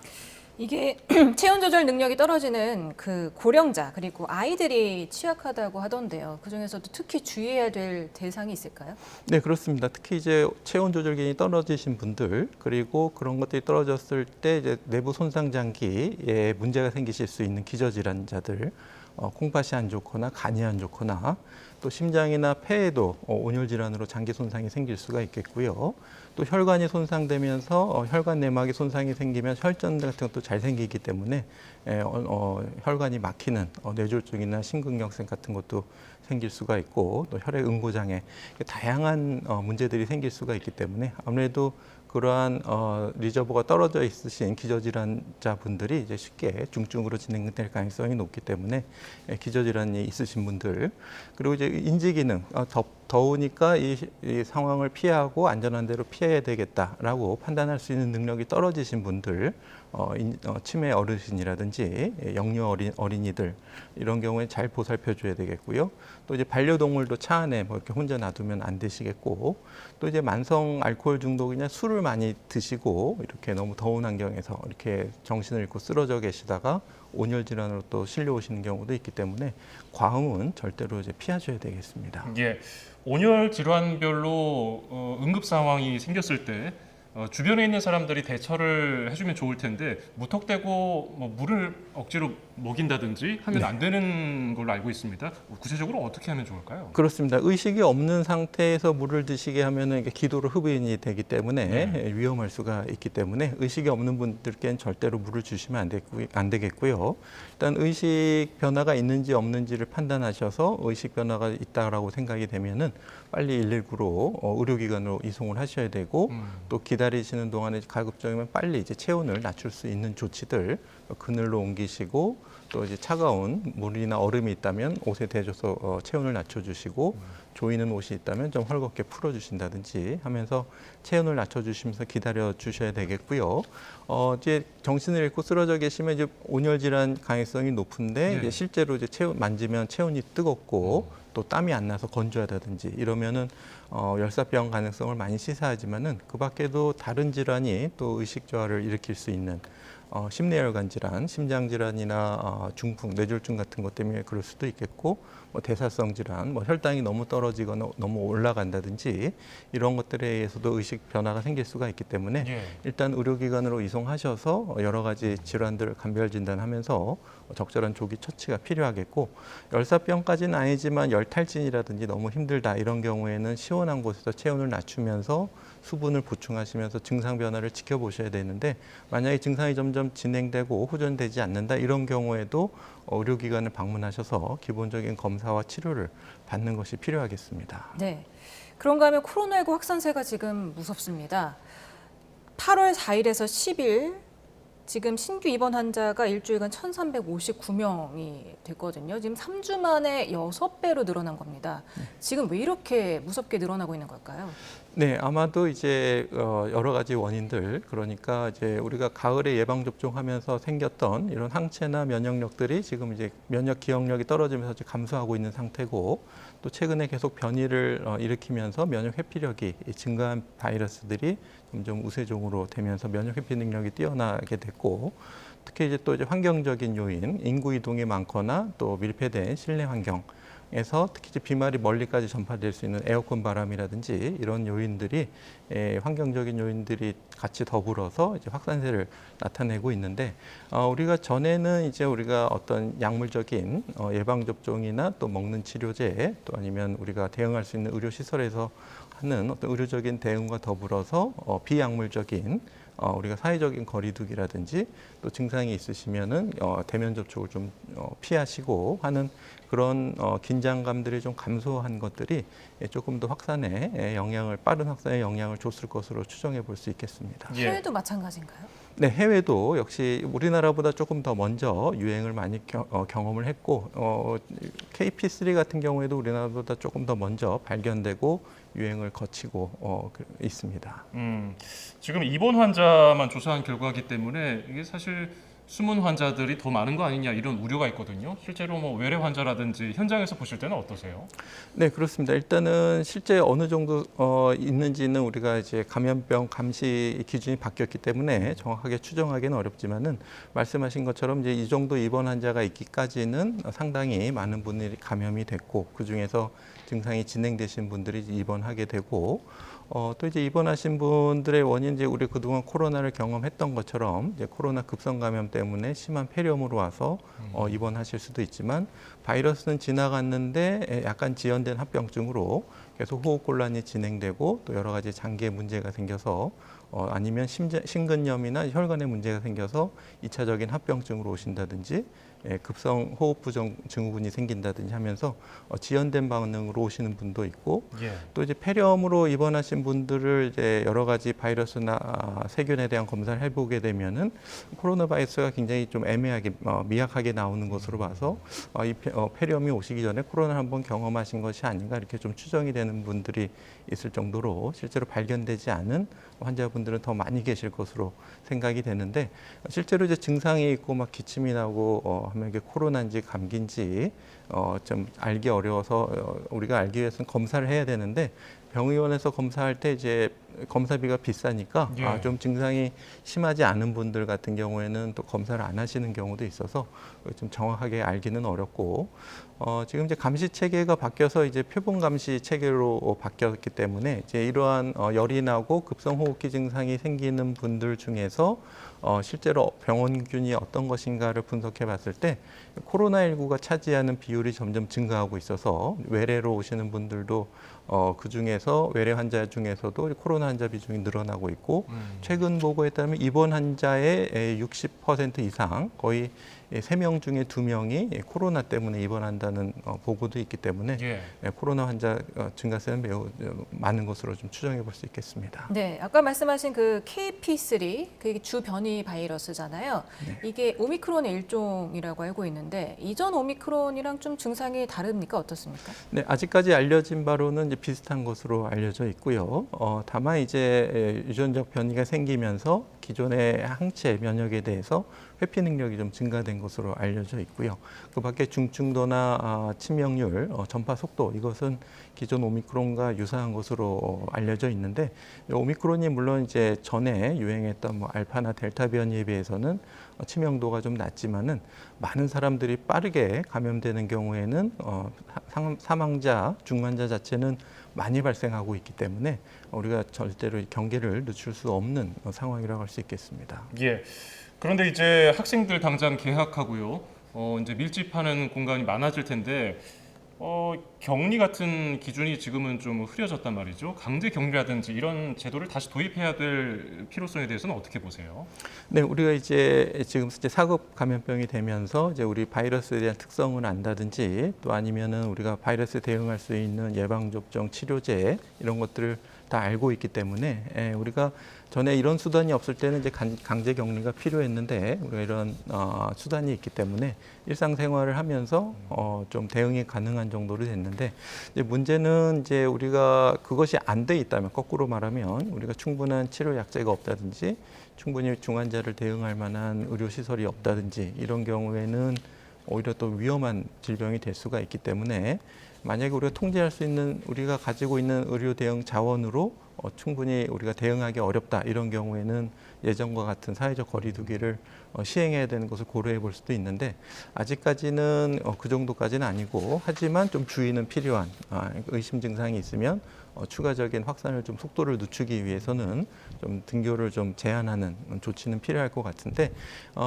이게 체온 조절 능력이 떨어지는 그 고령자 그리고 아이들이 취약하다고 하던데요. 그 중에서도 특히 주의해야 될 대상이 있을까요? 네, 그렇습니다. 특히 이제 체온 조절 기능이 떨어지신 분들, 그리고 그런 것들이 떨어졌을 때 이제 내부 손상 장기에 문제가 생기실 수 있는 기저질환자들, 콩팥이 안 좋거나 간이 안 좋거나 또 심장이나 폐에도 온열 질환으로 장기 손상이 생길 수가 있겠고요. 또 혈관이 손상되면서 혈관 내막에 손상이 생기면 혈전 같은 것도 잘 생기기 때문에 혈관이 막히는 뇌졸중이나 심근경색 같은 것도 생길 수가 있고, 또 혈액 응고 장애, 다양한 문제들이 생길 수가 있기 때문에 아무래도 그러한 리저버가 떨어져 있으신 기저질환자분들이 이제 쉽게 중증으로 진행될 가능성이 높기 때문에 기저질환이 있으신 분들, 그리고 이제 인지기능, 더우니까 이 상황을 피하고 안전한 데로 피해야 되겠다라고 판단할 수 있는 능력이 떨어지신 분들, 치매 어르신이라든지 영유 어린이들, 이런 경우에 잘 보살펴줘야 되겠고요. 또 이제 반려동물도 차 안에 이렇게 혼자 놔두면 안 되시겠고, 또 이제 만성 알코올 중독이나 술을 많이 드시고 이렇게 너무 더운 환경에서 이렇게 정신을 잃고 쓰러져 계시다가 온열 질환으로 또 실려오시는 경우도 있기 때문에 과음은 절대로 이제 피하셔야 되겠습니다. 예, 온열 질환별로 응급 상황이 생겼을 때 주변에 있는 사람들이 대처를 해주면 좋을 텐데, 무턱대고 물을 억지로 먹인다든지 하면 안 되는 걸로 알고 있습니다. 구체적으로 어떻게 하면 좋을까요? 그렇습니다. 의식이 없는 상태에서 물을 드시게 하면 기도로 흡인이 되기 때문에 위험할 수가 있기 때문에 의식이 없는 분들께는 절대로 물을 주시면 안 되겠고요. 일단 의식 변화가 있는지 없는지를 판단하셔서 의식 변화가 있다라고 생각이 되면은 빨리 119로 의료기관으로 이송을 하셔야 되고, 또 기다리시는 동안에 가급적이면 빨리 이제 체온을 낮출 수 있는 조치들, 그늘로 옮기시고 또 이제 차가운 물이나 얼음이 있다면 옷에 대줘서 체온을 낮춰주시고 조이는 옷이 있다면 좀 헐겁게 풀어주신다든지 하면서 체온을 낮춰주시면서 기다려 주셔야 되겠고요. 이제 정신을 잃고 쓰러져 계시면 이제 온열 질환 가능성이 높은데 이제 실제로 이제 만지면 체온이 뜨겁고 또 땀이 안 나서 건조하다든지 이러면은 열사병 가능성을 많이 시사하지만은 그 밖에도 다른 질환이 또 의식 저하를 일으킬 수 있는 심내혈관 질환, 심장 질환이나 중풍, 뇌졸중 같은 것 때문에 그럴 수도 있겠고, 뭐 대사성 질환, 뭐 혈당이 너무 떨어지거나 너무 올라간다든지 이런 것들에 의해서도 의식 변화가 생길 수가 있기 때문에 일단 의료기관으로 이송하셔서 여러 가지 질환들을 감별 진단하면서 적절한 조기 처치가 필요하겠고, 열사병까지는 아니지만 열탈진이라든지 너무 힘들다 이런 경우에는 시원한 곳에서 체온을 낮추면서 수분을 보충하시면서 증상 변화를 지켜보셔야 되는데, 만약에 증상이 점점 진행되고 호전되지 않는다 이런 경우에도 의료기관을 방문하셔서 기본적인 검사와 치료를 받는 것이 필요하겠습니다. 네. 그런가 하면 코로나19 확산세가 지금 무섭습니다. 8월 4일에서 10일 지금 신규 입원 환자가 일주일간 1,359명이 됐거든요. 지금 3주 만에 6배로 늘어난 겁니다. 지금 왜 이렇게 무섭게 늘어나고 있는 걸까요? 네, 아마도 이제 여러 가지 원인들, 그러니까 이제 우리가 가을에 예방 접종하면서 생겼던 이런 항체나 면역력들이 지금 이제 면역 기억력이 떨어지면서 이제 감소하고 있는 상태고, 또 최근에 계속 변이를 일으키면서 면역 회피력이 증가한 바이러스들이 점점 우세종으로 되면서 면역 회피 능력이 뛰어나게 됐고, 특히 이제 또 이제 환경적인 요인, 인구 이동이 많거나 또 밀폐된 실내 환경에서 특히 이제 비말이 멀리까지 전파될 수 있는 에어컨 바람이라든지 이런 요인들이 환경적인 요인들이 같이 더불어서 이제 확산세를 나타내고 있는데, 우리가 전에는 이제 우리가 어떤 약물적인 예방 접종이나 또 먹는 치료제 또 아니면 우리가 대응할 수 있는 의료 시설에서 하는 어떤 의료적인 대응과 더불어서 비약물적인 우리가 사회적인 거리두기라든지 또 증상이 있으시면은 대면 접촉을 좀 피하시고 하는 그런 긴장감들이 좀 감소한 것들이 조금 더 확산에 빠른 확산에 영향을 줬을 것으로 추정해 볼 수 있겠습니다. 해외도 마찬가지인가요? 네, 해외도 역시 우리나라보다 조금 더 먼저 유행을 많이 경험을 했고, KP3 같은 경우에도 우리나라보다 조금 더 먼저 발견되고 유행을 거치고 있습니다. 지금 입원 환자만 조사한 결과이기 때문에 이게 사실 숨은 환자들이 더 많은 거 아니냐 이런 우려가 있거든요. 실제로 뭐 외래 환자라든지 현장에서 보실 때는 어떠세요? 네, 그렇습니다. 일단은 실제 어느 정도 있는지는 우리가 이제 감염병 감시 기준이 바뀌었기 때문에 정확하게 추정하기는 어렵지만은 말씀하신 것처럼 이제 이 정도 입원 환자가 있기까지는 상당히 많은 분들이 감염이 됐고, 그 중에서 증상이 진행되신 분들이 입원하게 되고, 또 이제 입원하신 분들의 원인, 이제 우리 그동안 코로나를 경험했던 것처럼 이제 코로나 급성 감염 때문에 심한 폐렴으로 와서 입원하실 수도 있지만, 바이러스는 지나갔는데 약간 지연된 합병증으로 계속 호흡곤란이 진행되고 또 여러 가지 장기에 문제가 생겨서 아니면 심근염이나 혈관에 문제가 생겨서 2차적인 합병증으로 오신다든지 급성 호흡부종 증후군이 생긴다든지 하면서 지연된 반응으로 오시는 분도 있고, 또 이제 폐렴으로 입원하신 분들을 이제 여러 가지 바이러스나 세균에 대한 검사를 해보게 되면은 코로나 바이러스가 굉장히 좀 애매하게 미약하게 나오는 것으로 봐서 이 폐렴이 오시기 전에 코로나를 한번 경험하신 것이 아닌가 이렇게 좀 추정이 되는 분들이 있을 정도로 실제로 발견되지 않은 환자분들은 더 많이 계실 것으로 생각이 되는데, 실제로 이제 증상이 있고 막 기침이 나고 하면 이게 코로나인지 감기인지 좀 알기 어려워서 우리가 알기 위해서는 검사를 해야 되는데, 병의원에서 검사할 때 이제 검사비가 비싸니까 좀 증상이 심하지 않은 분들 같은 경우에는 또 검사를 안 하시는 경우도 있어서 좀 정확하게 알기는 어렵고, 지금 이제 감시 체계가 바뀌어서 이제 표본 감시 체계로 바뀌었기 때문에 이제 이러한 열이 나고 급성 호흡기 증상이 생기는 분들 중에서 실제로 병원균이 어떤 것인가를 분석해 봤을 때 코로나19가 차지하는 비율이 점점 증가하고 있어서 외래로 오시는 분들도 그 중에서 외래 환자 중에서도 코로나 환자 비중이 늘어나고 있고, 최근 보고에 따르면 입원 환자의 60% 이상, 거의 3명 중에 2명이 코로나 때문에 입원한다는 보고도 있기 때문에 코로나 환자 증가세는 매우 많은 것으로 좀 추정해 볼 수 있겠습니다. 네, 아까 말씀하신 그 KP3, 그게 주 변이 바이러스잖아요. 네. 이게 오미크론의 일종이라고 알고 있는데 이전 오미크론이랑 좀 증상이 다릅니까? 어떻습니까? 네, 아직까지 알려진 바로는 이제 비슷한 것으로 알려져 있고요. 다만 이제 유전적 변이가 생기면서 기존의 항체 면역에 대해서 회피 능력이 좀 증가된 것으로 알려져 있고요. 그 밖에 중증도나 치명률, 전파 속도 이것은 기존 오미크론과 유사한 것으로 알려져 있는데 오미크론이 물론 이제 전에 유행했던 뭐 알파나 델타 변이에 비해서는 치명도가 좀 낮지만은 많은 사람들이 빠르게 감염되는 경우에는 사망자, 중환자 자체는 많이 발생하고 있기 때문에 우리가 절대로 경계를 늦출 수 없는 상황이라고 할 수 있겠습니다. 예. 그런데 이제 학생들 당장 개학하고요. 이제 밀집하는 공간이 많아질 텐데 격리 같은 기준이 지금은 좀 흐려졌단 말이죠. 강제 격리라든지 이런 제도를 다시 도입해야 될 필요성에 대해서는 어떻게 보세요? 네, 우리가 이제 지금 이제 4급 감염병이 되면서 이제 우리 바이러스에 대한 특성을 안다든지 또 아니면은 우리가 바이러스에 대응할 수 있는 예방접종, 치료제 이런 것들을 다 알고 있기 때문에 우리가 전에 이런 수단이 없을 때는 이제 강제 격리가 필요했는데 우리가 이런 수단이 있기 때문에 일상생활을 하면서 좀 대응이 가능한 정도로 됐는데 이제 문제는 이제 우리가 그것이 안 돼 있다면 거꾸로 말하면 우리가 충분한 치료 약제가 없다든지 충분히 중환자를 대응할 만한 의료 시설이 없다든지 이런 경우에는 오히려 또 위험한 질병이 될 수가 있기 때문에 만약에 우리가 통제할 수 있는 우리가 가지고 있는 의료 대응 자원으로 충분히 우리가 대응하기 어렵다 이런 경우에는 예전과 같은 사회적 거리 두기를 시행해야 되는 것을 고려해 볼 수도 있는데 아직까지는 그 정도까지는 아니고 하지만 좀 주의는 필요한 의심 증상이 있으면 추가적인 확산을 좀 속도를 늦추기 위해서는 좀 등교를 좀 제한하는 조치는 필요할 것 같은데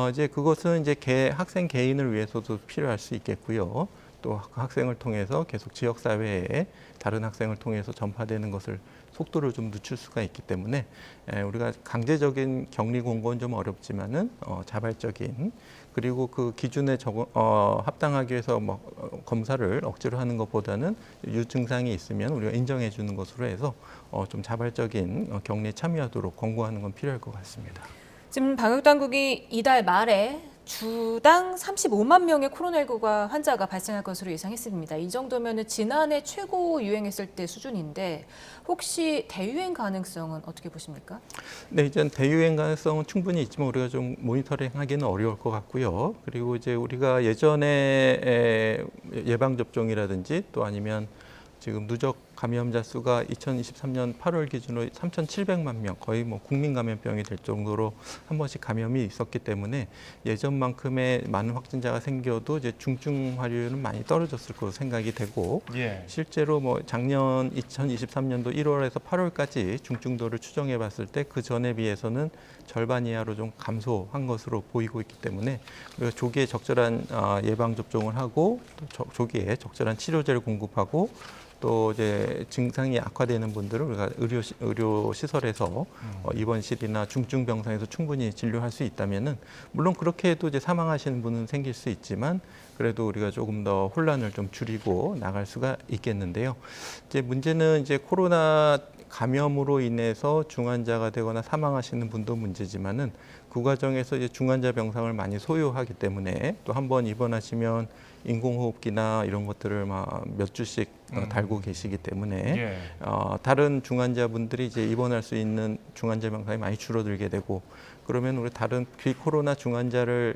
이제 그것은 이제 학생 개인을 위해서도 필요할 수 있겠고요. 또 학생을 통해서 계속 지역 사회에 다른 학생을 통해서 전파되는 것을 속도를 좀 늦출 수가 있기 때문에 우리가 강제적인 격리 공고는 좀 어렵지만은 자발적인 그리고 그 기준에 합당하기 위해서 뭐 검사를 억지로 하는 것보다는 유증상이 있으면 우리가 인정해 주는 것으로 해서 좀 자발적인 격리에 참여하도록 권고하는 건 필요할 것 같습니다. 지금 방역당국이 이달 말에 주당 35만 명의 코로나19가 환자가 발생할 것으로 예상했습니다. 이 정도면 지난해 최고 유행했을 때 수준인데 혹시 대유행 가능성은 어떻게 보십니까? 네, 이제 대유행 가능성은 충분히 있지만 우리가 좀 모니터링하기는 어려울 것 같고요. 그리고 이제 우리가 예전에 예방 접종이라든지 또 아니면 지금 누적 감염자 수가 2023년 8월 기준으로 3,700만 명, 거의 뭐 국민 감염병이 될 정도로 한 번씩 감염이 있었기 때문에 예전만큼의 많은 확진자가 생겨도 이제 중증 화료율은 많이 떨어졌을 것으로 생각이 되고 실제로 뭐 작년 2023년도 1월에서 8월까지 중증도를 추정해 봤을 때 그 전에 비해서는 절반 이하로 좀 감소한 것으로 보이고 있기 때문에 우리가 조기에 적절한 예방 접종을 하고 또 조기에 적절한 치료제를 공급하고 또 이제 증상이 악화되는 분들은 우리가 의료 시설에서 입원실이나 중증 병상에서 충분히 진료할 수 있다면은 물론 그렇게 해도 이제 사망하시는 분은 생길 수 있지만 그래도 우리가 조금 더 혼란을 좀 줄이고 나갈 수가 있겠는데요. 이제 문제는 이제 코로나 감염으로 인해서 중환자가 되거나 사망하시는 분도 문제지만은 그 과정에서 이제 중환자 병상을 많이 소요하기 때문에 또 한 번 입원하시면 인공호흡기나 이런 것들을 막 몇 주씩 달고 계시기 때문에 다른 중환자분들이 이제 입원할 수 있는 중환자 병상이 많이 줄어들게 되고 그러면 우리 다른 비코로나 중환자를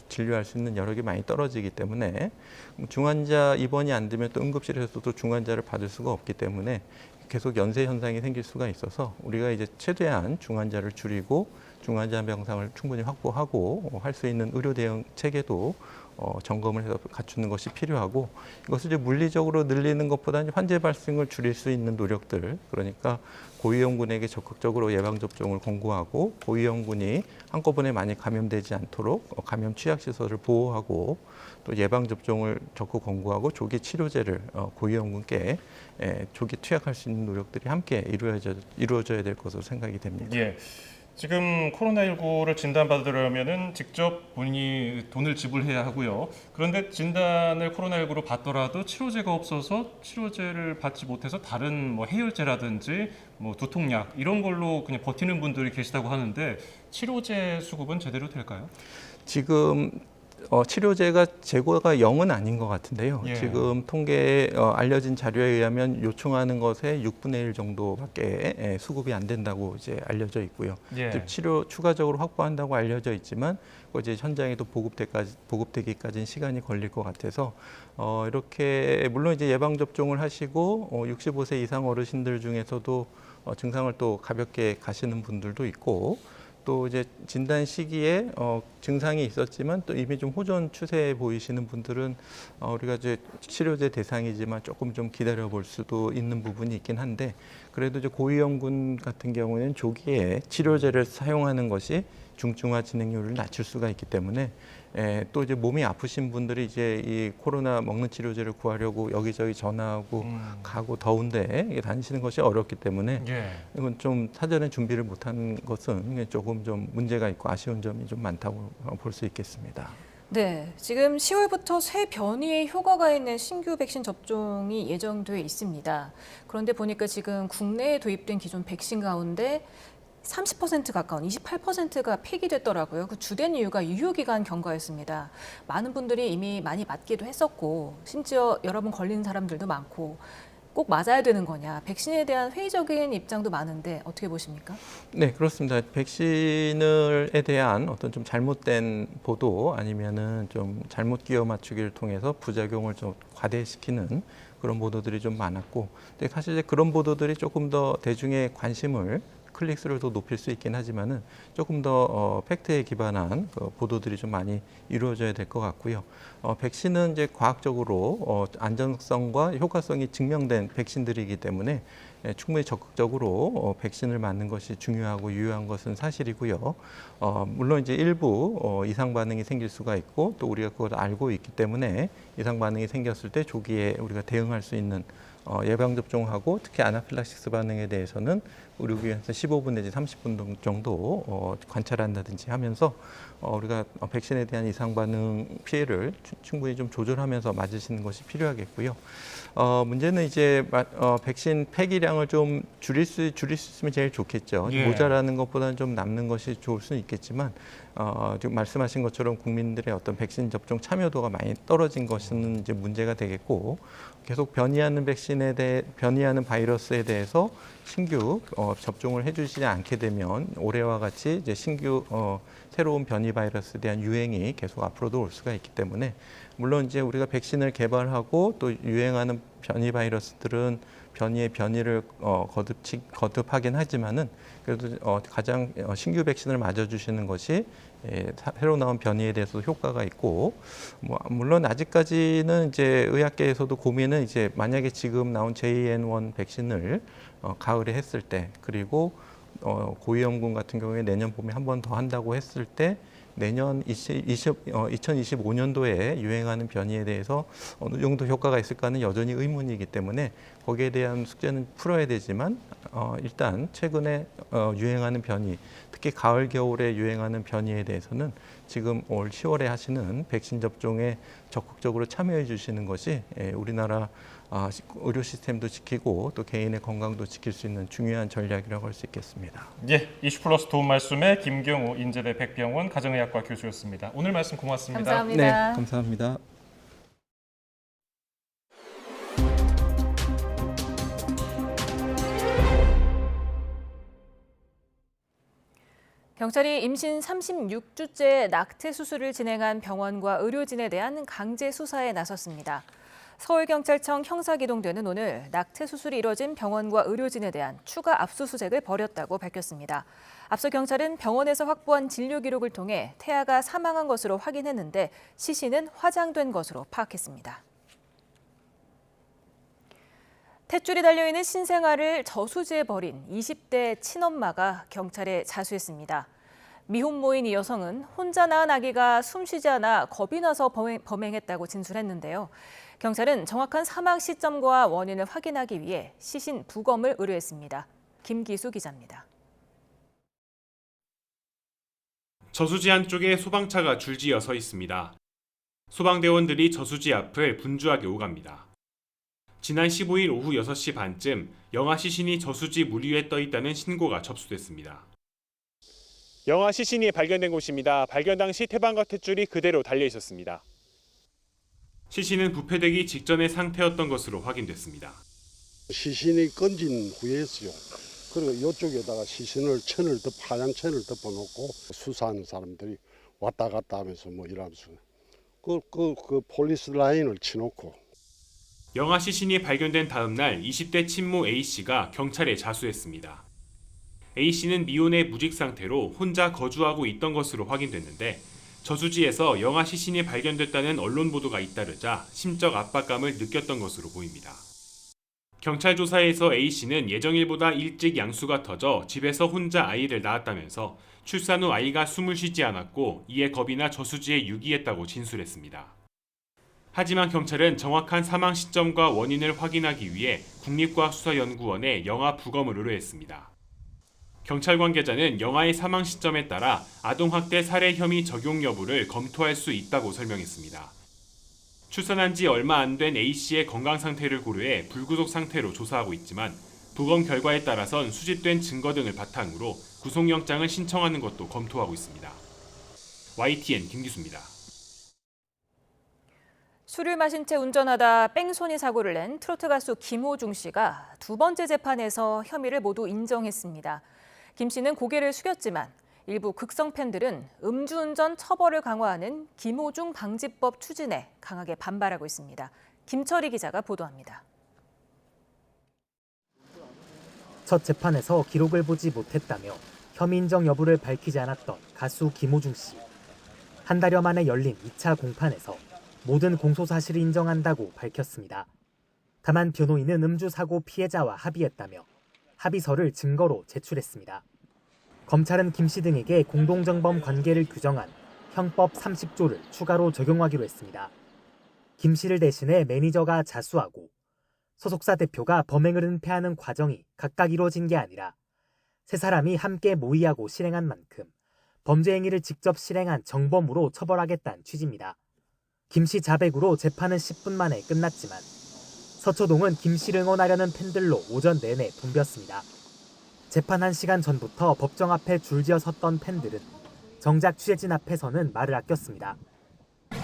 진료할 수 있는 여력이 많이 떨어지기 때문에 중환자 입원이 안 되면 또 응급실에서도 중환자를 받을 수가 없기 때문에 계속 연쇄 현상이 생길 수가 있어서 우리가 이제 최대한 중환자를 줄이고 중환자 병상을 충분히 확보하고 할 수 있는 의료 대응 체계도 점검을 해서 갖추는 것이 필요하고 이것을 이제 물리적으로 늘리는 것보다는 환자 발생을 줄일 수 있는 노력들 그러니까 고위험군에게 적극적으로 예방 접종을 권고하고 고위험군이 한꺼번에 많이 감염되지 않도록 감염 취약 시설을 보호하고 또 예방 접종을 적극 권고하고 조기 치료제를 고위험군께 조기 투약할 수 있는 노력들이 함께 이루어져야 될 것으로 생각이 됩니다. 지금 코로나19를 진단받으려면은 직접 본인이 돈을 지불해야 하고요. 그런데 진단을 코로나19로 받더라도 치료제가 없어서 치료제를 받지 못해서 다른 뭐 해열제라든지 뭐 두통약 이런 걸로 그냥 버티는 분들이 계시다고 하는데 치료제 수급은 제대로 될까요? 지금 치료제가 재고가 0은 아닌 것 같은데요. 예. 지금 통계에 알려진 자료에 의하면 요청하는 것의 6분의 1 정도밖에 수급이 안 된다고 이제 알려져 있고요. 예. 즉 치료 추가적으로 확보한다고 알려져 있지만 이제 현장에도 보급되기까지는 시간이 걸릴 것 같아서 이렇게 물론 이제 예방 접종을 하시고 65세 이상 어르신들 중에서도 증상을 또 가볍게 가시는 분들도 있고. 또 이제 진단 시기에 증상이 있었지만 또 이미 좀 호전 추세에 보이시는 분들은 우리가 이제 치료제 대상이지만 조금 좀 기다려 볼 수도 있는 부분이 있긴 한데 그래도 이제 고위험군 같은 경우에는 조기에 치료제를 사용하는 것이 중증화 진행률을 낮출 수가 있기 때문에 또 이제 몸이 아프신 분들이 이제 이 코로나 먹는 치료제를 구하려고 여기저기 전화하고 가고 더운데 다니시는 것이 어렵기 때문에 예. 이건 좀 사전에 준비를 못한 것은 조금 좀 문제가 있고 아쉬운 점이 좀 많다고 볼 수 있겠습니다. 네, 지금 10월부터 새 변이의 효과가 있는 신규 백신 접종이 예정돼 있습니다. 그런데 보니까 지금 국내에 도입된 기존 백신 가운데 30% 가까운 28%가 폐기됐더라고요. 그 주된 이유가 유효기간 경과였습니다. 많은 분들이 이미 많이 맞기도 했었고 심지어 여러 번 걸린 사람들도 많고 꼭 맞아야 되는 거냐, 백신에 대한 회의적인 입장도 많은데 어떻게 보십니까? 네, 그렇습니다. 백신에 대한 어떤 좀 잘못된 보도 아니면은 좀 잘못 끼워 맞추기를 통해서 부작용을 좀 과대시키는 그런 보도들이 좀 많았고, 근데 사실 이제 그런 보도들이 조금 더 대중의 관심을 클릭수를 더 높일 수 있긴 하지만은 조금 더 팩트에 기반한 보도들이 좀 많이 이루어져야 될 것 같고요. 백신은 이제 과학적으로 안전성과 효과성이 증명된 백신들이기 때문에 충분히 적극적으로 백신을 맞는 것이 중요하고 유효한 것은 사실이고요. 물론 이제 일부 이상 반응이 생길 수가 있고 또 우리가 그걸 알고 있기 때문에 이상 반응이 생겼을 때 조기에 우리가 대응할 수 있는 예방 접종하고 특히 아나필락시스 반응에 대해서는 의료기관에서 15분 내지 30분 정도 관찰한다든지 하면서 우리가 백신에 대한 이상 반응 피해를 충분히 좀 조절하면서 맞으시는 것이 필요하겠고요. 문제는 이제 백신 폐기량을 좀 줄일 수 있으면 제일 좋겠죠. 예. 모자라는 것보다는 좀 남는 것이 좋을 수는 있겠지만 지금 말씀하신 것처럼 국민들의 어떤 백신 접종 참여도가 많이 떨어진 것은 이제 문제가 되겠고 계속 변이하는 변이하는 바이러스에 대해서 신규 접종을 해주시지 않게 되면 올해와 같이 이제 신규 새로운 변이 바이러스에 대한 유행이 계속 앞으로도 올 수가 있기 때문에 물론 이제 우리가 백신을 개발하고 또 유행하는 변이 바이러스들은 변이의 변이를 거듭하긴 하지만은 그래도 가장 신규 백신을 맞아주시는 것이 새로 나온 변이에 대해서도 효과가 있고 물론 아직까지는 이제 의학계에서도 고민은 이제 만약에 지금 나온 JN1 백신을 가을에 했을 때 그리고 고위험군 같은 경우에 내년 봄에 한 번 더 한다고 했을 때 내년 2025년도에 유행하는 변이에 대해서 어느 정도 효과가 있을까는 여전히 의문이기 때문에 거기에 대한 숙제는 풀어야 되지만 일단 최근에 유행하는 변이, 특히 가을 겨울에 유행하는 변이에 대해서는 지금 올 10월에 하시는 백신 접종에 적극적으로 참여해 주시는 것이 우리나라 의료 시스템도 지키고 또 개인의 건강도 지킬 수 있는 중요한 전략이라고 할 수 있겠습니다. 예, 이슈플러스 도움 말씀에 김경우 인제대 백병원 가정의학과 교수였습니다. 오늘 말씀 고맙습니다. 감사합니다. 네, 감사합니다. 경찰이 임신 36주째 낙태 수술을 진행한 병원과 의료진에 대한 강제 수사에 나섰습니다. 서울경찰청 형사기동대는 오늘 낙태 수술이 이뤄진 병원과 의료진에 대한 추가 압수수색을 벌였다고 밝혔습니다. 앞서 경찰은 병원에서 확보한 진료 기록을 통해 태아가 사망한 것으로 확인했는데 시신은 화장된 것으로 파악했습니다. 탯줄이 달려있는 신생아를 저수지에 버린 20대 친엄마가 경찰에 자수했습니다. 미혼모인 이 여성은 혼자 낳은 아기가 숨쉬지 않아 겁이 나서 범행했다고 진술했는데요. 경찰은 정확한 사망 시점과 원인을 확인하기 위해 시신 부검을 의뢰했습니다. 김기수 기자입니다. 저수지 한쪽에 소방차가 줄지어 서 있습니다. 소방대원들이 저수지 앞을 분주하게 오갑니다. 지난 15일 오후 6시 반쯤 영아 시신이 저수지 물 위에 떠 있다는 신고가 접수됐습니다. 영아 시신이 발견된 곳입니다. 발견 당시 태반과 탯줄이 그대로 달려 있었습니다. 시신은 부패되기 직전의 상태였던 것으로 확인됐습니다. 시신이 건진 후에였어요. 그리고 이쪽에다가 시신을 하얀 천을 덮어놓고 수사하는 사람들이 왔다 갔다 하면서 뭐 이러면서 그 폴리스 라인을 치놓고. 영아 시신이 발견된 다음 날 20대 친모 A씨가 경찰에 자수했습니다. A씨는 미혼의 무직 상태로 혼자 거주하고 있던 것으로 확인됐는데 저수지에서 영아 시신이 발견됐다는 언론 보도가 잇따르자 심적 압박감을 느꼈던 것으로 보입니다. 경찰 조사에서 A씨는 예정일보다 일찍 양수가 터져 집에서 혼자 아이를 낳았다면서 출산 후 아이가 숨을 쉬지 않았고 이에 겁이 나 저수지에 유기했다고 진술했습니다. 하지만 경찰은 정확한 사망 시점과 원인을 확인하기 위해 국립과학수사연구원에 영아 부검을 의뢰했습니다. 경찰 관계자는 영아의 사망 시점에 따라 아동학대 살해 혐의 적용 여부를 검토할 수 있다고 설명했습니다. 출산한 지 얼마 안 된 A씨의 건강 상태를 고려해 불구속 상태로 조사하고 있지만 부검 결과에 따라선 수집된 증거 등을 바탕으로 구속영장을 신청하는 것도 검토하고 있습니다. YTN 김기수입니다. 술을 마신 채 운전하다 뺑소니 사고를 낸 트로트 가수 김호중 씨가 두 번째 재판에서 혐의를 모두 인정했습니다. 김 씨는 고개를 숙였지만 일부 극성 팬들은 음주운전 처벌을 강화하는 김호중 방지법 추진에 강하게 반발하고 있습니다. 김철희 기자가 보도합니다. 첫 재판에서 기록을 보지 못했다며 혐의 인정 여부를 밝히지 않았던 가수 김호중 씨. 한 달여 만에 열린 2차 공판에서 모든 공소 사실을 인정한다고 밝혔습니다. 다만 변호인은 음주 사고 피해자와 합의했다며 합의서를 증거로 제출했습니다. 검찰은 김 씨 등에게 공동정범 관계를 규정한 형법 30조를 추가로 적용하기로 했습니다. 김 씨를 대신해 매니저가 자수하고 소속사 대표가 범행을 은폐하는 과정이 각각 이루어진 게 아니라 세 사람이 함께 모의하고 실행한 만큼 범죄 행위를 직접 실행한 정범으로 처벌하겠다는 취지입니다. 김 씨 자백으로 재판은 10분 만에 끝났지만 서초동은 김 씨를 응원하려는 팬들로 오전 내내 붐볐습니다. 재판 1시간 전부터 법정 앞에 줄지어 섰던 팬들은 정작 취재진 앞에서는 말을 아꼈습니다.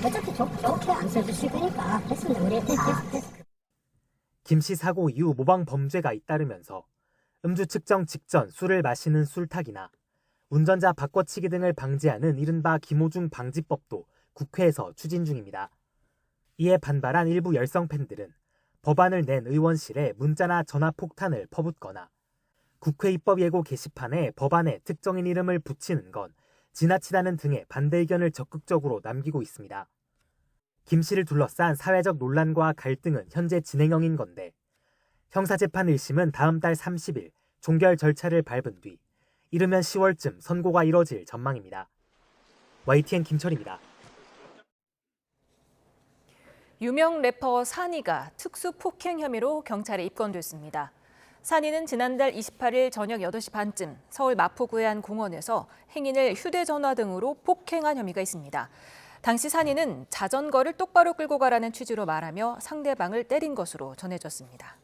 어차피 좋게 안 써주실 거니까 됐습니다. 우리 김 씨 사고 이후 모방 범죄가 잇따르면서 음주 측정 직전 술을 마시는 술탁이나 운전자 바꿔치기 등을 방지하는 이른바 김호중 방지법도 국회에서 추진 중입니다. 이에 반발한 일부 열성 팬들은 법안을 낸 의원실에 문자나 전화 폭탄을 퍼붓거나 국회 입법예고 게시판에 법안에 특정인 이름을 붙이는 건 지나치다는 등의 반대 의견을 적극적으로 남기고 있습니다. 김 씨를 둘러싼 사회적 논란과 갈등은 현재 진행형인 건데 형사재판 1심은 다음 달 30일 종결 절차를 밟은 뒤 이르면 10월쯤 선고가 이뤄질 전망입니다. YTN 김철입니다. 유명 래퍼 산이가 특수 폭행 혐의로 경찰에 입건됐습니다. 산이는 지난달 28일 저녁 8시 반쯤 서울 마포구의 한 공원에서 행인을 휴대전화 등으로 폭행한 혐의가 있습니다. 당시 산이는 자전거를 똑바로 끌고 가라는 취지로 말하며 상대방을 때린 것으로 전해졌습니다.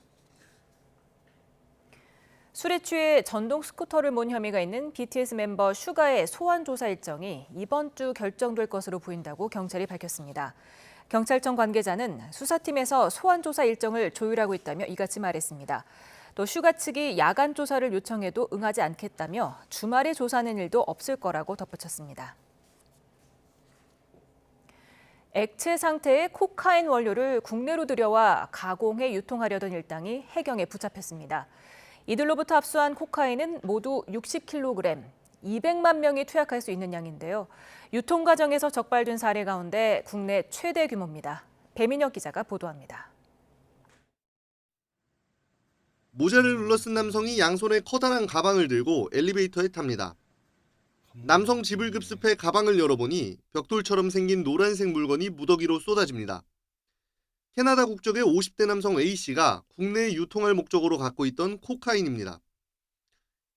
술에 취해 전동 스쿠터를 몬 혐의가 있는 BTS 멤버 슈가의 소환 조사 일정이 이번 주 결정될 것으로 보인다고 경찰이 밝혔습니다. 경찰청 관계자는 수사팀에서 소환 조사 일정을 조율하고 있다며 이같이 말했습니다. 또 슈가 측이 야간 조사를 요청해도 응하지 않겠다며 주말에 조사하는 일도 없을 거라고 덧붙였습니다. 액체 상태의 코카인 원료를 국내로 들여와 가공해 유통하려던 일당이 해경에 붙잡혔습니다. 이들로부터 압수한 코카인은 모두 60kg, 200만 명이 투약할 수 있는 양인데요. 유통 과정에서 적발된 사례 가운데 국내 최대 규모입니다. 배민혁 기자가 보도합니다. 모자를 눌러쓴 남성이 양손에 커다란 가방을 들고 엘리베이터에 탑니다. 남성 집을 급습해 가방을 열어보니 벽돌처럼 생긴 노란색 물건이 무더기로 쏟아집니다. 캐나다 국적의 50대 남성 A씨가 국내에 유통할 목적으로 갖고 있던 코카인입니다.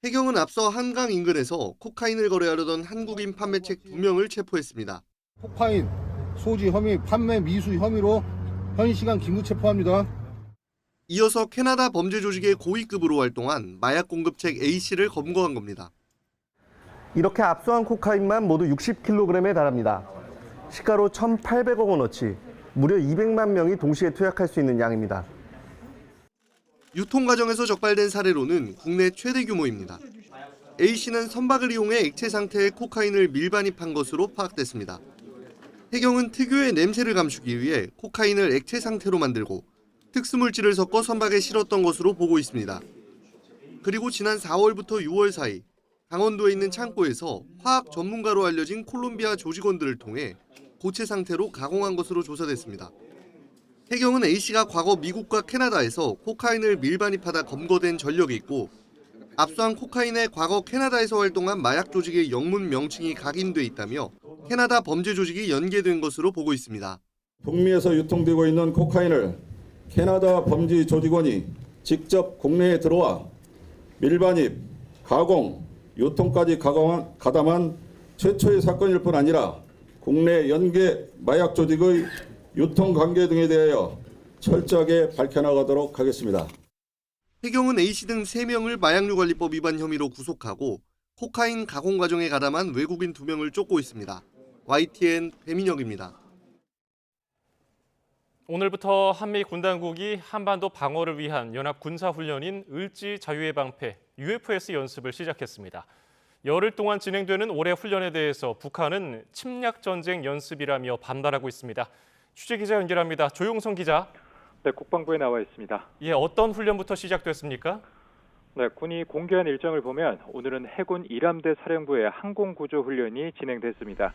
해경은 앞서 한강 인근에서 코카인을 거래하려던 한국인 판매책 2명을 체포했습니다. 코카인 소지 혐의, 판매 미수 혐의로 현 시간 긴급 체포합니다. 이어서 캐나다 범죄 조직의 고위급으로 활동한 마약 공급책 A씨를 검거한 겁니다. 이렇게 압수한 코카인만 모두 60kg에 달합니다. 시가로 1,800억 원어치, 무려 200만 명이 동시에 투약할 수 있는 양입니다. 유통 과정에서 적발된 사례로는 국내 최대 규모입니다. A씨는 선박을 이용해 액체 상태의 코카인을 밀반입한 것으로 파악됐습니다. 해경은 특유의 냄새를 감추기 위해 코카인을 액체 상태로 만들고 특수물질을 섞어 선박에 실었던 것으로 보고 있습니다. 그리고 지난 4월부터 6월 사이 강원도에 있는 창고에서 화학 전문가로 알려진 콜롬비아 조직원들을 통해 고체 상태로 가공한 것으로 조사됐습니다. 해경은 A씨가 과거 미국과 캐나다에서 코카인을 밀반입하다 검거된 전력이 있고 압수한 코카인에 과거 캐나다에서 활동한 마약 조직의 영문 명칭이 각인돼 있다며 캐나다 범죄 조직이 연계된 것으로 보고 있습니다. 북미에서 유통되고 있는 코카인을 캐나다 범죄 조직원이 직접 국내에 들어와 밀반입, 가공, 유통까지 가담한 최초의 사건일 뿐 아니라 국내 연계 마약 조직의 유통 관계 등에 대하여 철저하게 밝혀나가도록 하겠습니다. 해경은 A씨 등 3명을 마약류관리법 위반 혐의로 구속하고 코카인 가공 과정에 가담한 외국인 2명을 쫓고 있습니다. YTN 배민혁입니다. 오늘부터 한미 군당국이 한반도 방어를 위한 연합 군사훈련인 을지 자유의 방패 UFS 연습을 시작했습니다. 열흘 동안 진행되는 올해 훈련에 대해서 북한은 침략 전쟁 연습이라며 반발하고 있습니다. 취재기자 연결합니다. 조용성 기자. 네, 국방부에 나와 있습니다. 예, 어떤 훈련부터 시작됐습니까? 네, 군이 공개한 일정을 보면 오늘은 해군 1함대 사령부의 항공구조훈련이 진행됐습니다.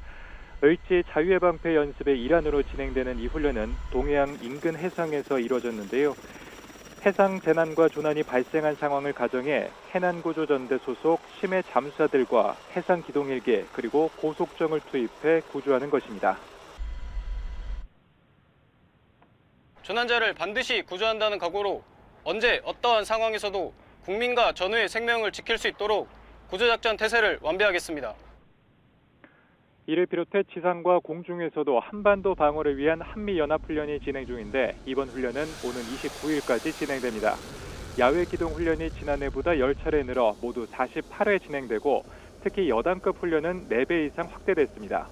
을지 자유의 방패 연습의 일환으로 진행되는 이 훈련은 동해안 인근 해상에서 이뤄졌는데요. 해상 재난과 조난이 발생한 상황을 가정해 해난구조전대 소속 심해 잠수사들과 해상 기동헬기 그리고 고속정을 투입해 구조하는 것입니다. 조난자를 반드시 구조한다는 각오로 언제 어떠한 상황에서도 국민과 전우의 생명을 지킬 수 있도록 구조작전 태세를 완비하겠습니다. 이를 비롯해 지상과 공중에서도 한반도 방어를 위한 한미연합훈련이 진행 중인데 이번 훈련은 오는 29일까지 진행됩니다. 야외 기동 훈련이 지난해보다 10차례 늘어 모두 48회 진행되고 특히 여단급 훈련은 4배 이상 확대됐습니다.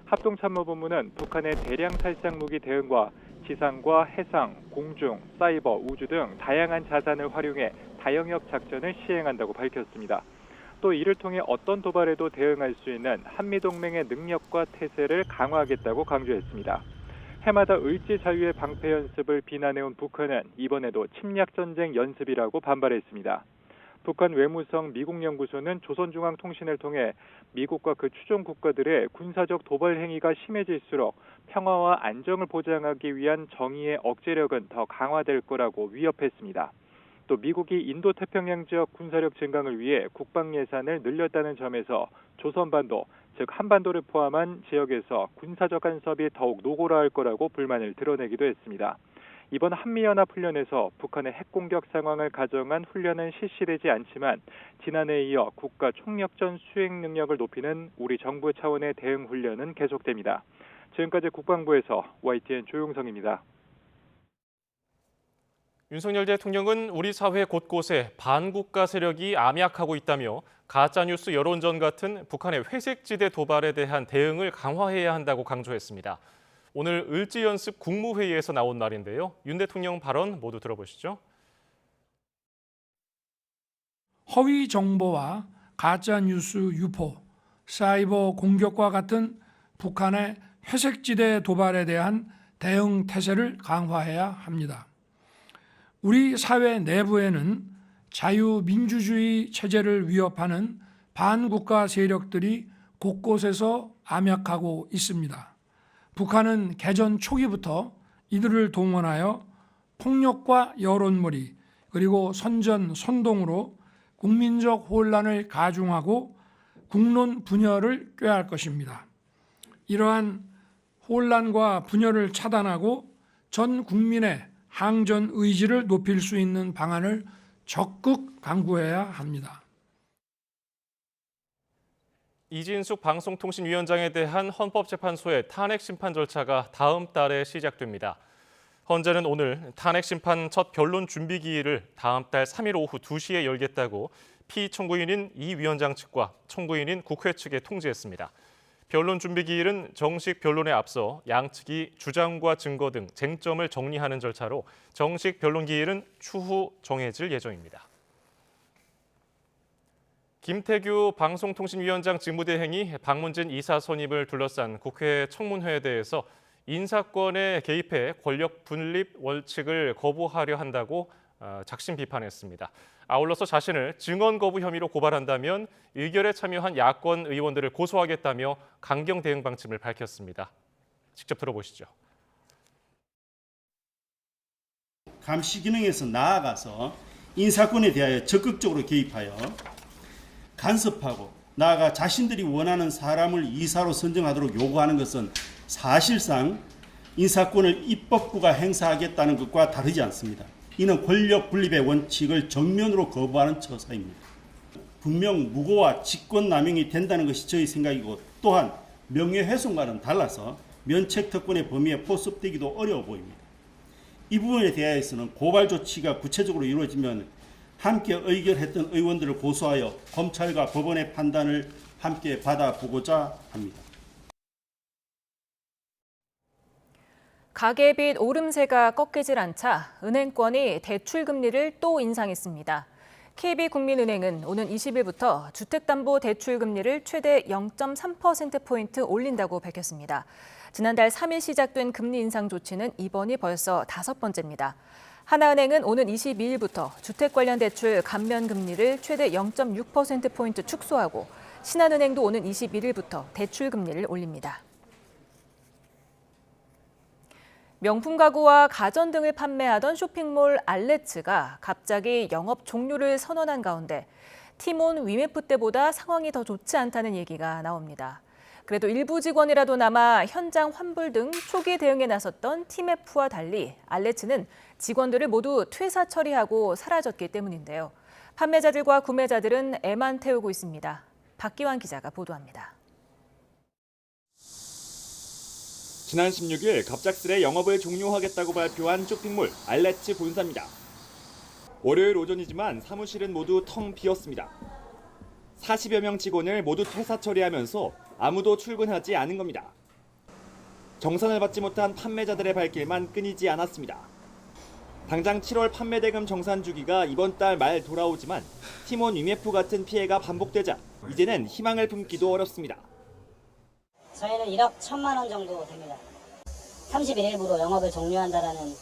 합동참모본부는 북한의 대량 살상 무기 대응과 지상과 해상, 공중, 사이버, 우주 등 다양한 자산을 활용해 다영역 작전을 시행한다고 밝혔습니다. 또 이를 통해 어떤 도발에도 대응할 수 있는 한미동맹의 능력과 태세를 강화하겠다고 강조했습니다. 해마다 을지 자유의 방패 연습을 비난해온 북한은 이번에도 침략전쟁 연습이라고 반발했습니다. 북한 외무성 미국연구소는 조선중앙통신을 통해 미국과 그 추종 국가들의 군사적 도발 행위가 심해질수록 평화와 안정을 보장하기 위한 정의의 억제력은 더 강화될 거라고 위협했습니다. 또 미국이 인도태평양 지역 군사력 증강을 위해 국방 예산을 늘렸다는 점에서 조선반도, 즉 한반도를 포함한 지역에서 군사적 간섭이 더욱 노골화할 거라고 불만을 드러내기도 했습니다. 이번 한미연합훈련에서 북한의 핵공격 상황을 가정한 훈련은 실시되지 않지만 지난해에 이어 국가 총력전 수행 능력을 높이는 우리 정부 차원의 대응 훈련은 계속됩니다. 지금까지 국방부에서 YTN 조용성입니다. 윤석열 대통령은 우리 사회 곳곳에 반국가 세력이 암약하고 있다며 가짜뉴스 여론전 같은 북한의 회색지대 도발에 대한 대응을 강화해야 한다고 강조했습니다. 오늘 을지연습 국무회의에서 나온 말인데요. 윤 대통령 발언 모두 들어보시죠. 허위 정보와 가짜뉴스 유포, 사이버 공격과 같은 북한의 회색지대 도발에 대한 대응 태세를 강화해야 합니다. 우리 사회 내부에는 자유민주주의 체제를 위협하는 반국가 세력들이 곳곳에서 암약하고 있습니다. 북한은 개전 초기부터 이들을 동원하여 폭력과 여론몰이 그리고 선전, 선동으로 국민적 혼란을 가중하고 국론 분열을 꾀할 것입니다. 이러한 혼란과 분열을 차단하고 전 국민의 항전 의지를 높일 수 있는 방안을 적극 강구해야 합니다. 이진숙 방송통신위원장에 대한 헌법재판소의 탄핵 심판 절차가 다음 달에 시작됩니다. 헌재는 오늘 탄핵 심판 첫 변론 준비 기일을 다음 달 3일 오후 2시에 열겠다고 피청구인인 이 위원장 측과 청구인인 국회 측에 통지했습니다. 변론 준비 기일은 정식 변론에 앞서 양측이 주장과 증거 등 쟁점을 정리하는 절차로 정식 변론 기일은 추후 정해질 예정입니다. 김태규 방송통신위원장 직무대행이 박문진 이사 선임을 둘러싼 국회 청문회에 대해서 인사권에 개입해 권력 분립 원칙을 거부하려 한다고 작심 비판했습니다. 아울러서 자신을 증언 거부 혐의로 고발한다면 의결에 참여한 야권 의원들을 고소하겠다며 강경 대응 방침을 밝혔습니다. 직접 들어보시죠. 감시 기능에서 나아가서 인사권에 대하여 적극적으로 개입하여 간섭하고 나아가 자신들이 원하는 사람을 이사로 선정하도록 요구하는 것은 사실상 인사권을 입법부가 행사하겠다는 것과 다르지 않습니다. 이는 권력 분립의 원칙을 정면으로 거부하는 처사입니다. 분명 무고와 직권남용이 된다는 것이 저희 생각이고 또한 명예훼손과는 달라서 면책특권의 범위에 포섭되기도 어려워 보입니다. 이 부분에 대해서는 고발 조치가 구체적으로 이루어지면 함께 의결했던 의원들을 고소하여 검찰과 법원의 판단을 함께 받아보고자 합니다. 가계빚 오름세가 꺾이질 않자 은행권이 대출금리를 또 인상했습니다. KB국민은행은 오는 20일부터 주택담보대출금리를 최대 0.3%포인트 올린다고 밝혔습니다. 지난달 3일 시작된 금리 인상 조치는 이번이 벌써 5번째입니다. 하나은행은 오는 22일부터 주택 관련 대출 감면 금리를 최대 0.6%포인트 축소하고 신한은행도 오는 21일부터 대출 금리를 올립니다. 명품 가구와 가전 등을 판매하던 쇼핑몰 알레츠가 갑자기 영업 종료를 선언한 가운데 티몬 위메프 때보다 상황이 더 좋지 않다는 얘기가 나옵니다. 그래도 일부 직원이라도 남아 현장 환불 등 초기 대응에 나섰던 티메프와 달리 알레츠는 직원들을 모두 퇴사 처리하고 사라졌기 때문인데요. 판매자들과 구매자들은 애만 태우고 있습니다. 박기환 기자가 보도합니다. 지난 16일 갑작스레 영업을 종료하겠다고 발표한 쇼핑몰 알레츠 본사입니다. 월요일 오전이지만 사무실은 모두 텅 비었습니다. 40여 명 직원을 모두 퇴사 처리하면서 아무도 출근하지 않은 겁니다. 정산을 받지 못한 판매자들의 발길만 끊이지 않았습니다. 당장 7월 판매 대금 정산 주기가 이번 달 말 돌아오지만 티몬 위메프 같은 피해가 반복되자 이제는 희망을 품기도 어렵습니다. 저희는 1억 1천만 원 정도 됩니다. 31일부로 영업을 종료한다라는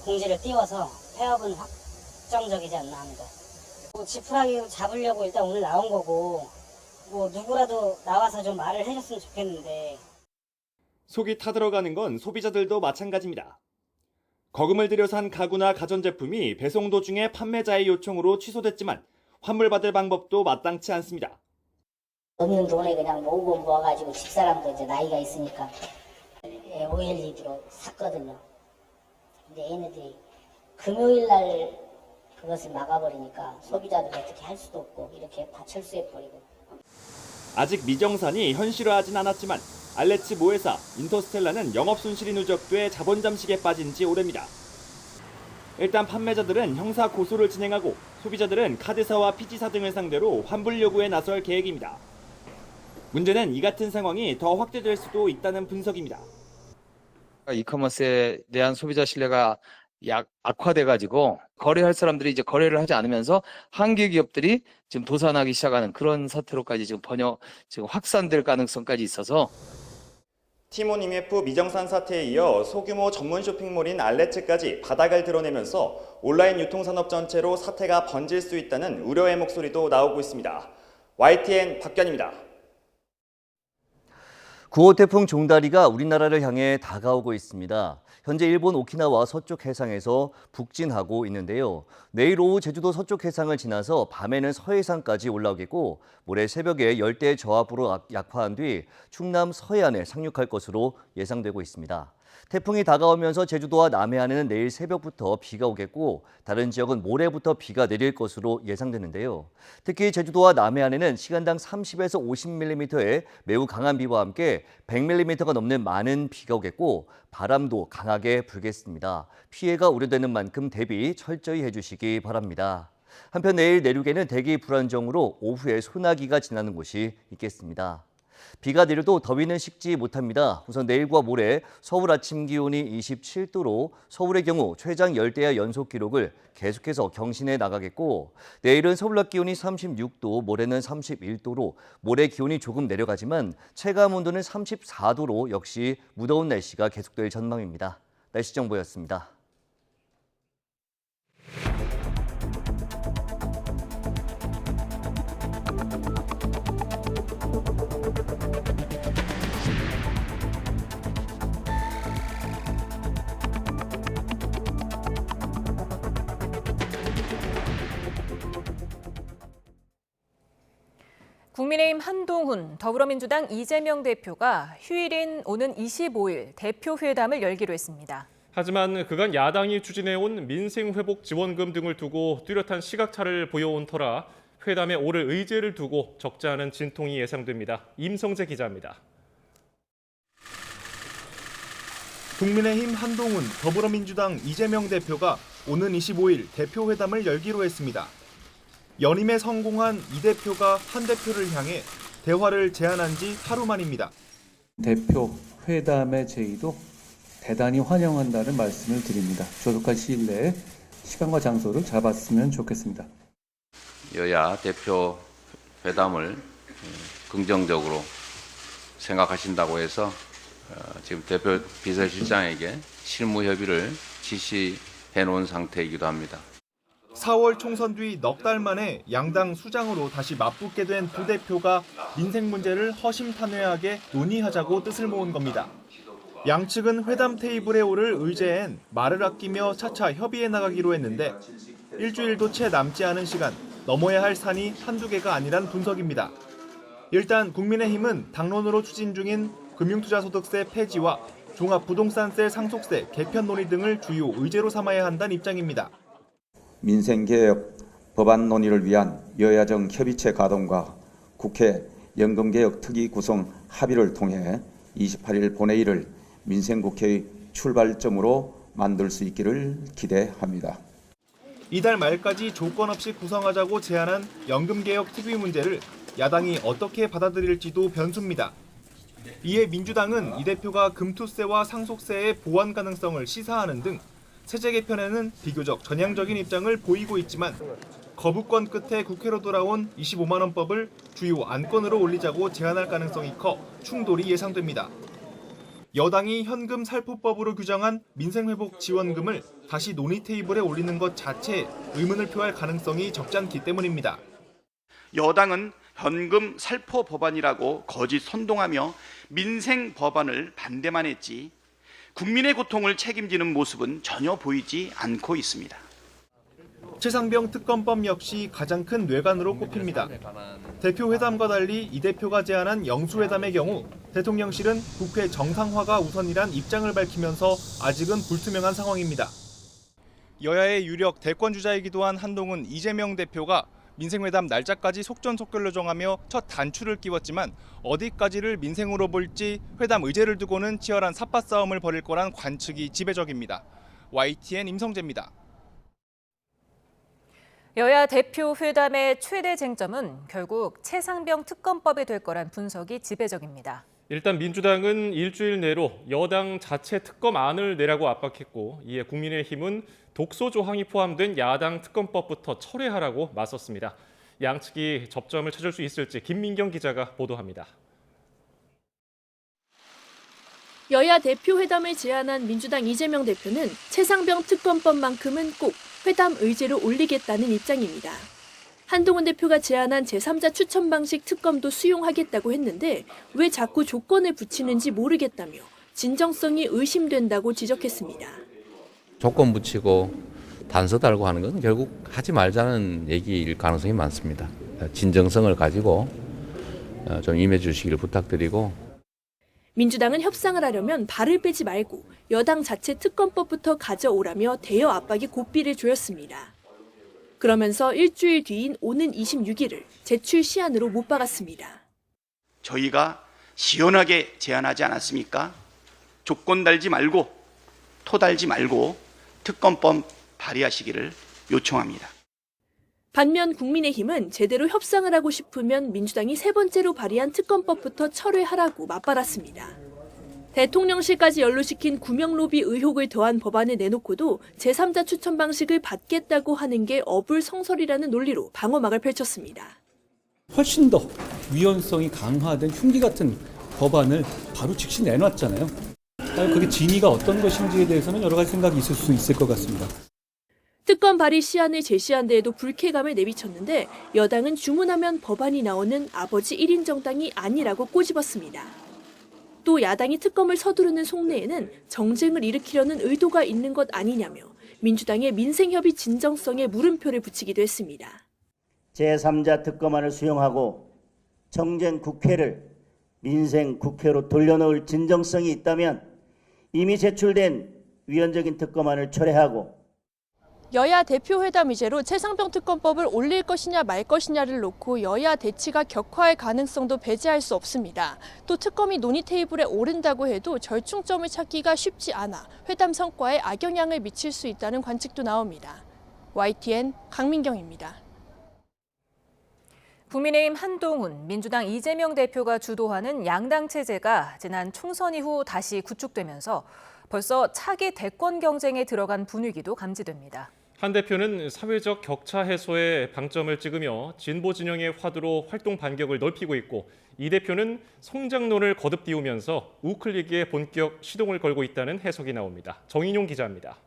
공지를 띄워서 폐업은 확정적이지 않나 합니다. 지푸라기 잡으려고 일단 오늘 나온 거고 누구라도 나와서 좀 말을 해줬으면 좋겠는데. 속이 타들어가는 건 소비자들도 마찬가지입니다. 거금을 들여 산 가구나 가전제품이 배송 도중에 판매자의 요청으로 취소됐지만 환불받을 방법도 마땅치 않습니다. 없는 돈에 그냥 모아가지고 집사람도 이제 나이가 있으니까 OLED로 샀거든요. 근데 얘네들이 금요일 날 그것을 막아버리니까 소비자들 어떻게 할 수도 없고 이렇게 다 철수해버리고. 아직 미정산이 현실화하진 않았지만 알레츠 모회사 인터스텔라는 영업 손실이 누적돼 자본 잠식에 빠진 지 오래입니다. 일단 판매자들은 형사 고소를 진행하고 소비자들은 카드사와 PG사 등을 상대로 환불 요구에 나설 계획입니다. 문제는 이 같은 상황이 더 확대될 수도 있다는 분석입니다. 이커머스에 대한 소비자 신뢰가 악화돼가지고 거래할 사람들이 이제 거래를 하지 않으면서 한계 기업들이 지금 도산하기 시작하는 그런 사태로까지 지금 확산될 가능성까지 있어서. 티몬 위메프 미정산 사태에 이어 소규모 전문 쇼핑몰인 알레츠까지 바닥을 드러내면서 온라인 유통산업 전체로 사태가 번질 수 있다는 우려의 목소리도 나오고 있습니다. YTN 박견입니다. 9호 태풍 종다리가 우리나라를 향해 다가오고 있습니다. 현재 일본 오키나와 서쪽 해상에서 북진하고 있는데요. 내일 오후 제주도 서쪽 해상을 지나서 밤에는 서해상까지 올라오겠고 모레 새벽에 열대 저하부로 약화한 뒤 충남 서해안에 상륙할 것으로 예상되고 있습니다. 태풍이 다가오면서 제주도와 남해안에는 내일 새벽부터 비가 오겠고 다른 지역은 모레부터 비가 내릴 것으로 예상되는데요. 특히 제주도와 남해안에는 시간당 30에서 50mm의 매우 강한 비와 함께 100mm가 넘는 많은 비가 오겠고 바람도 강하게 불겠습니다. 피해가 우려되는 만큼 대비 철저히 해주시기 바랍니다. 한편 내일 내륙에는 대기 불안정으로 오후에 소나기가 지나는 곳이 있겠습니다. 비가 내려도 더위는 식지 못합니다. 우선 내일과 모레 서울 아침 기온이 27도로 서울의 경우 최장 열대야 연속 기록을 계속해서 경신해 나가겠고 내일은 서울 낮 기온이 36도, 모레는 31도로 모레 기온이 조금 내려가지만 체감 온도는 34도로 역시 무더운 날씨가 계속될 전망입니다. 날씨 정보였습니다. 국민의힘 한동훈, 더불어민주당 이재명 대표가 휴일인 오는 25일 대표회담을 열기로 했습니다. 하지만 그간 야당이 추진해온 민생회복 지원금 등을 두고 뚜렷한 시각차를 보여온 터라 회담에 오를 의제를 두고 적지 않은 진통이 예상됩니다. 임성재 기자입니다. 국민의힘 한동훈, 더불어민주당 이재명 대표가 오는 25일 대표회담을 열기로 했습니다. 연임에 성공한 이 대표가 한 대표를 향해 대화를 제안한 지 하루 만입니다. 대표 회담의 제의도 대단히 환영한다는 말씀을 드립니다. 조속한 시일 내에 시간과 장소를 잡았으면 좋겠습니다. 여야 대표 회담을 긍정적으로 생각하신다고 해서 지금 대표 비서실장에게 실무 협의를 지시해 놓은 상태이기도 합니다. 4월 총선 뒤 넉 달 만에 양당 수장으로 다시 맞붙게 된 두 대표가 민생 문제를 허심탄회하게 논의하자고 뜻을 모은 겁니다. 양측은 회담 테이블에 오를 의제엔 말을 아끼며 차차 협의해 나가기로 했는데 일주일도 채 남지 않은 시간, 넘어야 할 산이 한두 개가 아니란 분석입니다. 일단 국민의힘은 당론으로 추진 중인 금융투자소득세 폐지와 종합부동산세 상속세 개편 논의 등을 주요 의제로 삼아야 한다는 입장입니다. 민생개혁 법안 논의를 위한 여야정 협의체 가동과 국회 연금개혁 특위 구성 합의를 통해 28일 본회의를 민생국회의 출발점으로 만들 수 있기를 기대합니다. 이달 말까지 조건 없이 구성하자고 제안한 연금개혁 특위 문제를 야당이 어떻게 받아들일지도 변수입니다. 이에 민주당은 이 대표가 금투세와 상속세의 보완 가능성을 시사하는 등 세제 개편에는 비교적 전향적인 입장을 보이고 있지만 거부권 끝에 국회로 돌아온 25만 원법을 주요 안건으로 올리자고 제안할 가능성이 커 충돌이 예상됩니다. 여당이 현금 살포법으로 규정한 민생회복 지원금을 다시 논의 테이블에 올리는 것 자체에 의문을 표할 가능성이 적지 않기 때문입니다. 여당은 현금 살포 법안이라고 거짓 선동하며 민생 법안을 반대만 했지 국민의 고통을 책임지는 모습은 전혀 보이지 않고 있습니다. 최상병 특검법 역시 가장 큰 뇌관으로 꼽힙니다. 대표 회담과 달리 이 대표가 제안한 영수회담의 경우 대통령실은 국회 정상화가 우선이란 입장을 밝히면서 아직은 불투명한 상황입니다. 여야의 유력 대권주자이기도 한 한동훈, 이재명 대표가 민생회담 날짜까지 속전속결로 정하며 첫 단추를 끼웠지만 어디까지를 민생으로 볼지 회담 의제를 두고는 치열한 삿바 싸움을 벌일 거란 관측이 지배적입니다. YTN 임성재입니다. 여야 대표 회담의 최대 쟁점은 결국 최상병 특검법이 될 거란 분석이 지배적입니다. 일단 민주당은 일주일 내로 여당 자체 특검안을 내라고 압박했고 이에 국민의힘은 독소 조항이 포함된 야당 특검법부터 철회하라고 맞섰습니다. 양측이 접점을 찾을 수 있을지 김민경 기자가 보도합니다. 여야 대표 회담을 제안한 민주당 이재명 대표는 최상병 특검법만큼은 꼭 회담 의제로 올리겠다는 입장입니다. 한동훈 대표가 제안한 제3자 추천 방식 특검도 수용하겠다고 했는데 왜 자꾸 조건을 붙이는지 모르겠다며 진정성이 의심된다고 지적했습니다. 조건 붙이고 단서 달고 하는 건 결국 하지 말자는 얘기일 가능성이 많습니다. 진정성을 가지고 좀 임해 주시기를 부탁드리고. 민주당은 협상을 하려면 발을 빼지 말고 여당 자체 특검법부터 가져오라며 대여 압박이 고삐를 조였습니다. 그러면서 일주일 뒤인 오는 26일을 제출 시한으로 못 박았습니다. 저희가 시원하게 제안하지 않았습니까? 조건 달지 말고 토 달지 말고 특검법 발의하시기를 요청합니다. 반면 국민의힘은 제대로 협상을 하고 싶으면 민주당이 세 번째로 발의한 특검법부터 철회하라고 맞받았습니다. 대통령실까지 연루시킨 구명로비 의혹을 더한 법안을 내놓고도 제3자 추천 방식을 받겠다고 하는 게 어불성설이라는 논리로 방어막을 펼쳤습니다. 훨씬 더 위헌성이 강화된 흉기 같은 법안을 바로 즉시 내놨잖아요. 그게 진위가 어떤 것인지에 대해서는 여러 가지 생각이 있을 수 있을 것 같습니다. 특검 발의 시한을 제시한 데에도 불쾌감을 내비쳤는데 여당은 주문하면 법안이 나오는 아버지 1인 정당이 아니라고 꼬집었습니다. 또 야당이 특검을 서두르는 속내에는 정쟁을 일으키려는 의도가 있는 것 아니냐며 민주당의 민생협의 진정성에 물음표를 붙이기도 했습니다. 제3자 특검안을 수용하고 정쟁 국회를 민생 국회로 돌려놓을 진정성이 있다면 이미 제출된 위헌적인 특검안을 철회하고 여야 대표 회담 의제로 최상병 특검법을 올릴 것이냐 말 것이냐를 놓고 여야 대치가 격화할 가능성도 배제할 수 없습니다. 또 특검이 논의 테이블에 오른다고 해도 절충점을 찾기가 쉽지 않아 회담 성과에 악영향을 미칠 수 있다는 관측도 나옵니다. YTN 강민경입니다. 국민의힘 한동훈, 민주당 이재명 대표가 주도하는 양당 체제가 지난 총선 이후 다시 구축되면서 벌써 차기 대권 경쟁에 들어간 분위기도 감지됩니다. 한 대표는 사회적 격차 해소에 방점을 찍으며 진보 진영의 화두로 활동 반격을 넓히고 있고, 이 대표는 성장론을 거듭 띄우면서 우클릭의 본격 시동을 걸고 있다는 해석이 나옵니다. 정인용 기자입니다.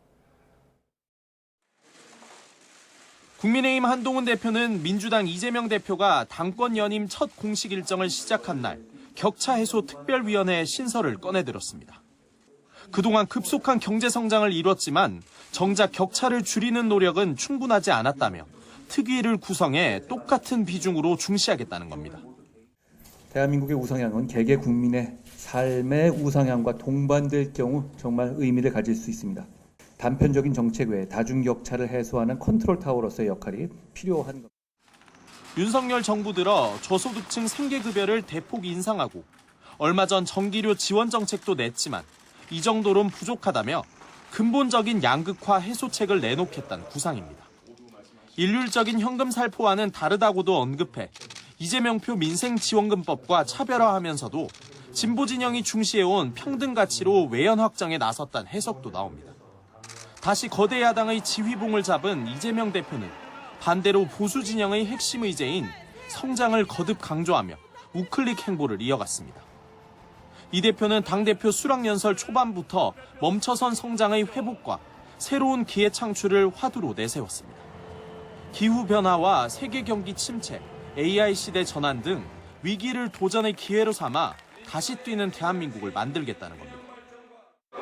국민의힘 한동훈 대표는 민주당 이재명 대표가 당권 연임 첫 공식 일정을 시작한 날 격차 해소 특별위원회 신설을 꺼내들었습니다. 그동안 급속한 경제 성장을 이뤘지만 정작 격차를 줄이는 노력은 충분하지 않았다며 특위를 구성해 똑같은 비중으로 중시하겠다는 겁니다. 대한민국의 우상향은 개개 국민의 삶의 우상향과 동반될 경우 정말 의미를 가질 수 있습니다. 단편적인 정책 외에 다중격차를 해소하는 컨트롤 타워로서의 역할이 필요한 겁니다. 윤석열 정부 들어 저소득층 생계급여를 대폭 인상하고 얼마 전 전기료 지원 정책도 냈지만 이 정도로는 부족하다며 근본적인 양극화 해소책을 내놓겠다는 구상입니다. 일률적인 현금 살포와는 다르다고도 언급해 이재명표 민생지원금법과 차별화하면서도 진보 진영이 중시해온 평등 가치로 외연 확정에 나섰다는 해석도 나옵니다. 다시 거대 야당의 지휘봉을 잡은 이재명 대표는 반대로 보수 진영의 핵심 의제인 성장을 거듭 강조하며 우클릭 행보를 이어갔습니다. 이 대표는 당대표 수락연설 초반부터 멈춰선 성장의 회복과 새로운 기회 창출을 화두로 내세웠습니다. 기후변화와 세계 경기 침체, AI 시대 전환 등 위기를 도전의 기회로 삼아 다시 뛰는 대한민국을 만들겠다는 겁니다.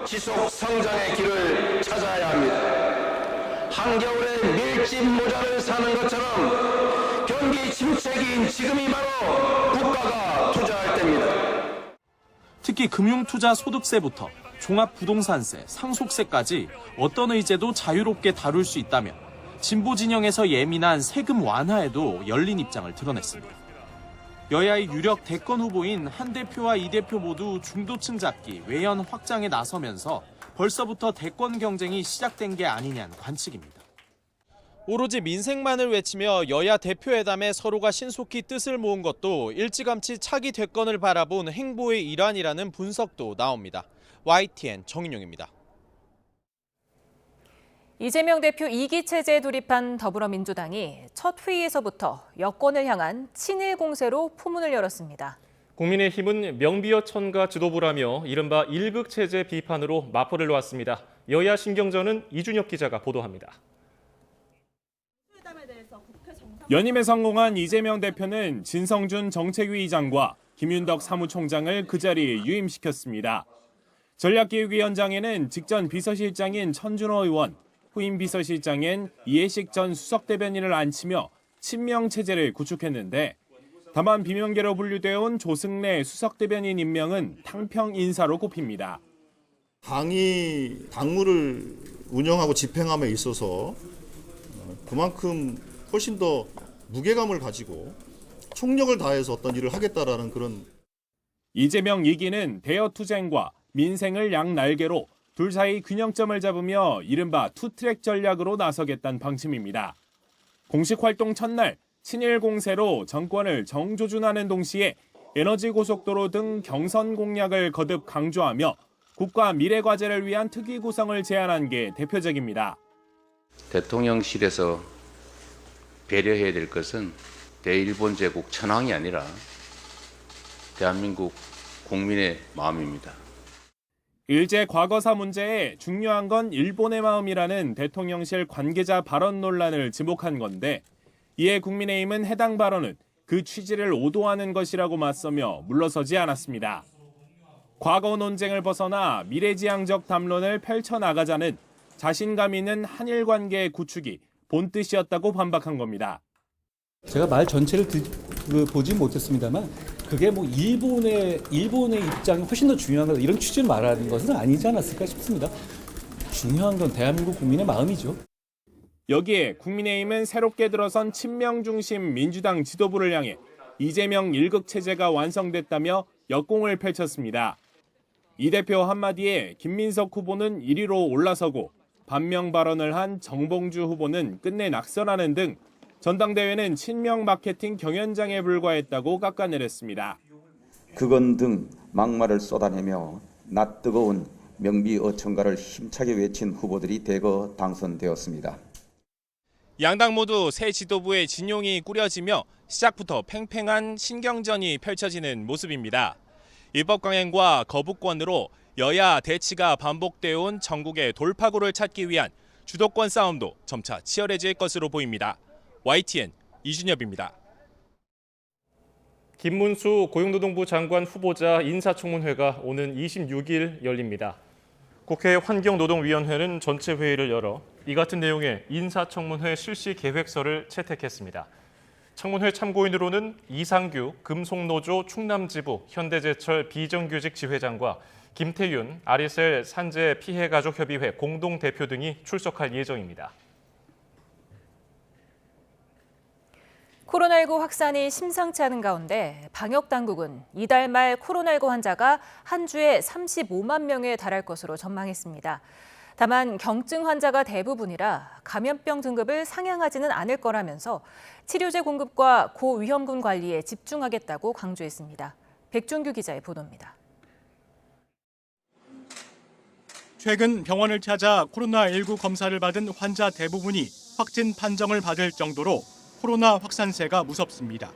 지속 성장의 길을 찾아야 합니다. 한겨울에 밀짚 모자를 사는 것처럼 경기 침체기인 지금이 바로 국가가 투자할 때입니다. 특히 금융투자 소득세부터 종합부동산세, 상속세까지 어떤 의제도 자유롭게 다룰 수 있다며 진보 진영에서 예민한 세금 완화에도 열린 입장을 드러냈습니다. 여야의 유력 대권 후보인 한 대표와 이 대표 모두 중도층 잡기, 외연 확장에 나서면서 벌써부터 대권 경쟁이 시작된 게 아니냐는 관측입니다. 오로지 민생만을 외치며 여야 대표회담에 서로가 신속히 뜻을 모은 것도 일찌감치 차기 대권을 바라본 행보의 일환이라는 분석도 나옵니다. YTN 정인용입니다. 이재명 대표 2기 체제에 돌입한 더불어민주당이 첫 회의에서부터 여권을 향한 친일 공세로 포문을 열었습니다. 국민의힘은 명비어천가 지도부라며 이른바 1극 체제 비판으로 마포를 놓았습니다. 여야 신경전은 이준혁 기자가 보도합니다. 연임에 성공한 이재명 대표는 진성준 정책위의장과 김윤덕 사무총장을 그 자리에 유임시켰습니다. 전략기획위원장에는 직전 비서실장인 천준호 의원, 후임 비서실장엔 이해식 전 수석대변인을 앉히며 친명 체제를 구축했는데 다만 비명계로 분류되어 온 조승래 수석대변인 임명은 탕평 인사로 꼽힙니다. 당무를 운영하고 집행함에 있어서 그만큼 훨씬 더 무게감을 가지고 총력을 다해서 어떤 일을 하겠다라는 그런. 이재명 2기는 대여투쟁과 민생을 양날개로 둘 사이 균형점을 잡으며 이른바 투트랙 전략으로 나서겠다는 방침입니다. 공식 활동 첫날 친일 공세로 정권을 정조준하는 동시에 에너지 고속도로 등 경선 공약을 거듭 강조하며 국가 미래 과제를 위한 특위 구성을 제안한 게 대표적입니다. 대통령실에서 배려해야 될 것은 대일본 제국 천황이 아니라 대한민국 국민의 마음입니다. 일제 과거사 문제에 중요한 건 일본의 마음이라는 대통령실 관계자 발언 논란을 지목한 건데 이에 국민의힘은 해당 발언은 그 취지를 오도하는 것이라고 맞서며 물러서지 않았습니다. 과거 논쟁을 벗어나 미래지향적 담론을 펼쳐나가자는 자신감 있는 한일 관계의 구축이 본뜻이었다고 반박한 겁니다. 제가 말 전체를 보지 못했습니다만 그게 뭐 일본의 입장이 훨씬 더 중요한 거다 이런 취지를 말하는 것은 아니지 않았을까 싶습니다. 중요한 건 대한민국 국민의 마음이죠. 여기에 국민의힘은 새롭게 들어선 친명 중심 민주당 지도부를 향해 이재명 1극 체제가 완성됐다며 역공을 펼쳤습니다. 이 대표 한마디에 김민석 후보는 1위로 올라서고 반명 발언을 한 정봉주 후보는 끝내 낙선하는 등 전당대회는 친명 마케팅 경연장에 불과했다고 깎아내렸습니다. 그건 등 막말을 쏟아내며 낯뜨거운 명비어천가를 힘차게 외친 후보들이 대거 당선되었습니다. 양당 모두 새 지도부의 진용이 꾸려지며 시작부터 팽팽한 신경전이 펼쳐지는 모습입니다. 입법 강행과 거부권으로 여야 대치가 반복되어 온 전국의 돌파구를 찾기 위한 주도권 싸움도 점차 치열해질 것으로 보입니다. YTN 이준엽입니다. 김문수 고용노동부 장관 후보자 인사청문회가 오는 26일 열립니다. 국회 환경노동위원회는 전체 회의를 열어 이 같은 내용의 인사청문회 실시 계획서를 채택했습니다. 청문회 참고인으로는 이상규 금속노조 충남지부 현대제철 비정규직 지회장과 김태윤 아리셀 산재 피해가족협의회 공동대표 등이 출석할 예정입니다. 코로나19 확산이 심상치 않은 가운데 방역당국은 이달 말 코로나19 환자가 한 주에 35만 명에 달할 것으로 전망했습니다. 다만 경증 환자가 대부분이라 감염병 등급을 상향하지는 않을 거라면서 치료제 공급과 고위험군 관리에 집중하겠다고 강조했습니다. 백준규 기자의 보도입니다. 최근 병원을 찾아 코로나19 검사를 받은 환자 대부분이 확진 판정을 받을 정도로 코로나 확산세가 무섭습니다.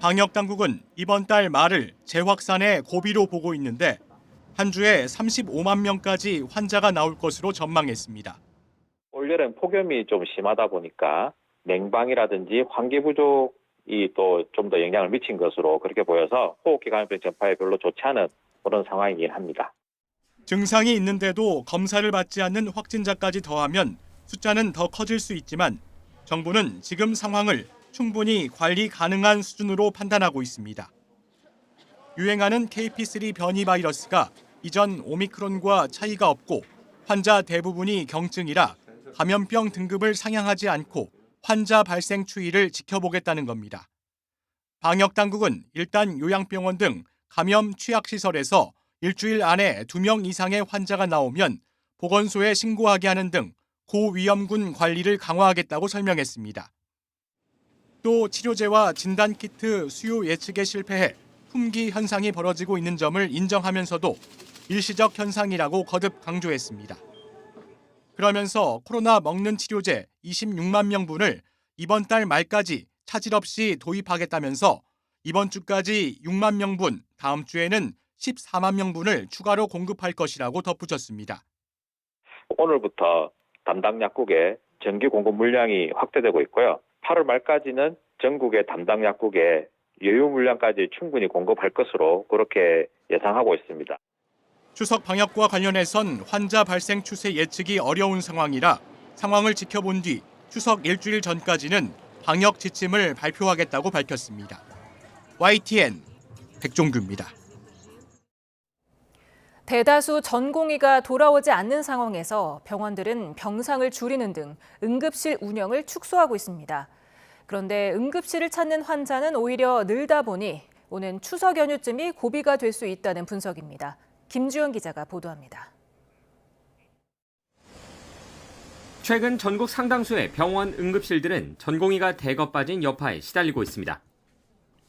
방역당국은 이번 달 말을 재확산의 고비로 보고 있는데 한 주에 35만 명까지 환자가 나올 것으로 전망했습니다. 올여름 폭염이 좀 심하다 보니까 냉방이라든지 환기 부족이 또 좀 더 영향을 미친 것으로 그렇게 보여서 호흡기 감염병 전파에 별로 좋지 않은 그런 상황이긴 합니다. 증상이 있는데도 검사를 받지 않는 확진자까지 더하면 숫자는 더 커질 수 있지만 정부는 지금 상황을 충분히 관리 가능한 수준으로 판단하고 있습니다. 유행하는 KP3 변이 바이러스가 이전 오미크론과 차이가 없고 환자 대부분이 경증이라 감염병 등급을 상향하지 않고 환자 발생 추이를 지켜보겠다는 겁니다. 방역당국은 일단 요양병원 등 감염 취약시설에서 일주일 안에 2명 이상의 환자가 나오면 보건소에 신고하게 하는 등 고위험군 관리를 강화하겠다고 설명했습니다. 또 치료제와 진단키트 수요 예측에 실패해 품귀 현상이 벌어지고 있는 점을 인정하면서도 일시적 현상이라고 거듭 강조했습니다. 그러면서 코로나 먹는 치료제 26만 명분을 이번 달 말까지 차질 없이 도입하겠다면서 이번 주까지 6만 명분, 다음 주에는 14만 명분을 추가로 공급할 것이라고 덧붙였습니다. 오늘부터 담당 약국의 정기 공급 물량이 확대되고 있고요. 8월 말까지는 전국의 담당 약국에 여유 물량까지 충분히 공급할 것으로 그렇게 예상하고 있습니다. 추석 방역과 관련해선 환자 발생 추세 예측이 어려운 상황이라 상황을 지켜본 뒤 추석 일주일 전까지는 방역 지침을 발표하겠다고 밝혔습니다. YTN 백종규입니다. 대다수 전공의가 돌아오지 않는 상황에서 병원들은 병상을 줄이는 등 응급실 운영을 축소하고 있습니다. 그런데 응급실을 찾는 환자는 오히려 늘다 보니 오는 추석 연휴쯤이 고비가 될 수 있다는 분석입니다. 김주영 기자가 보도합니다. 최근 전국 상당수의 병원 응급실들은 전공의가 대거 빠진 여파에 시달리고 있습니다.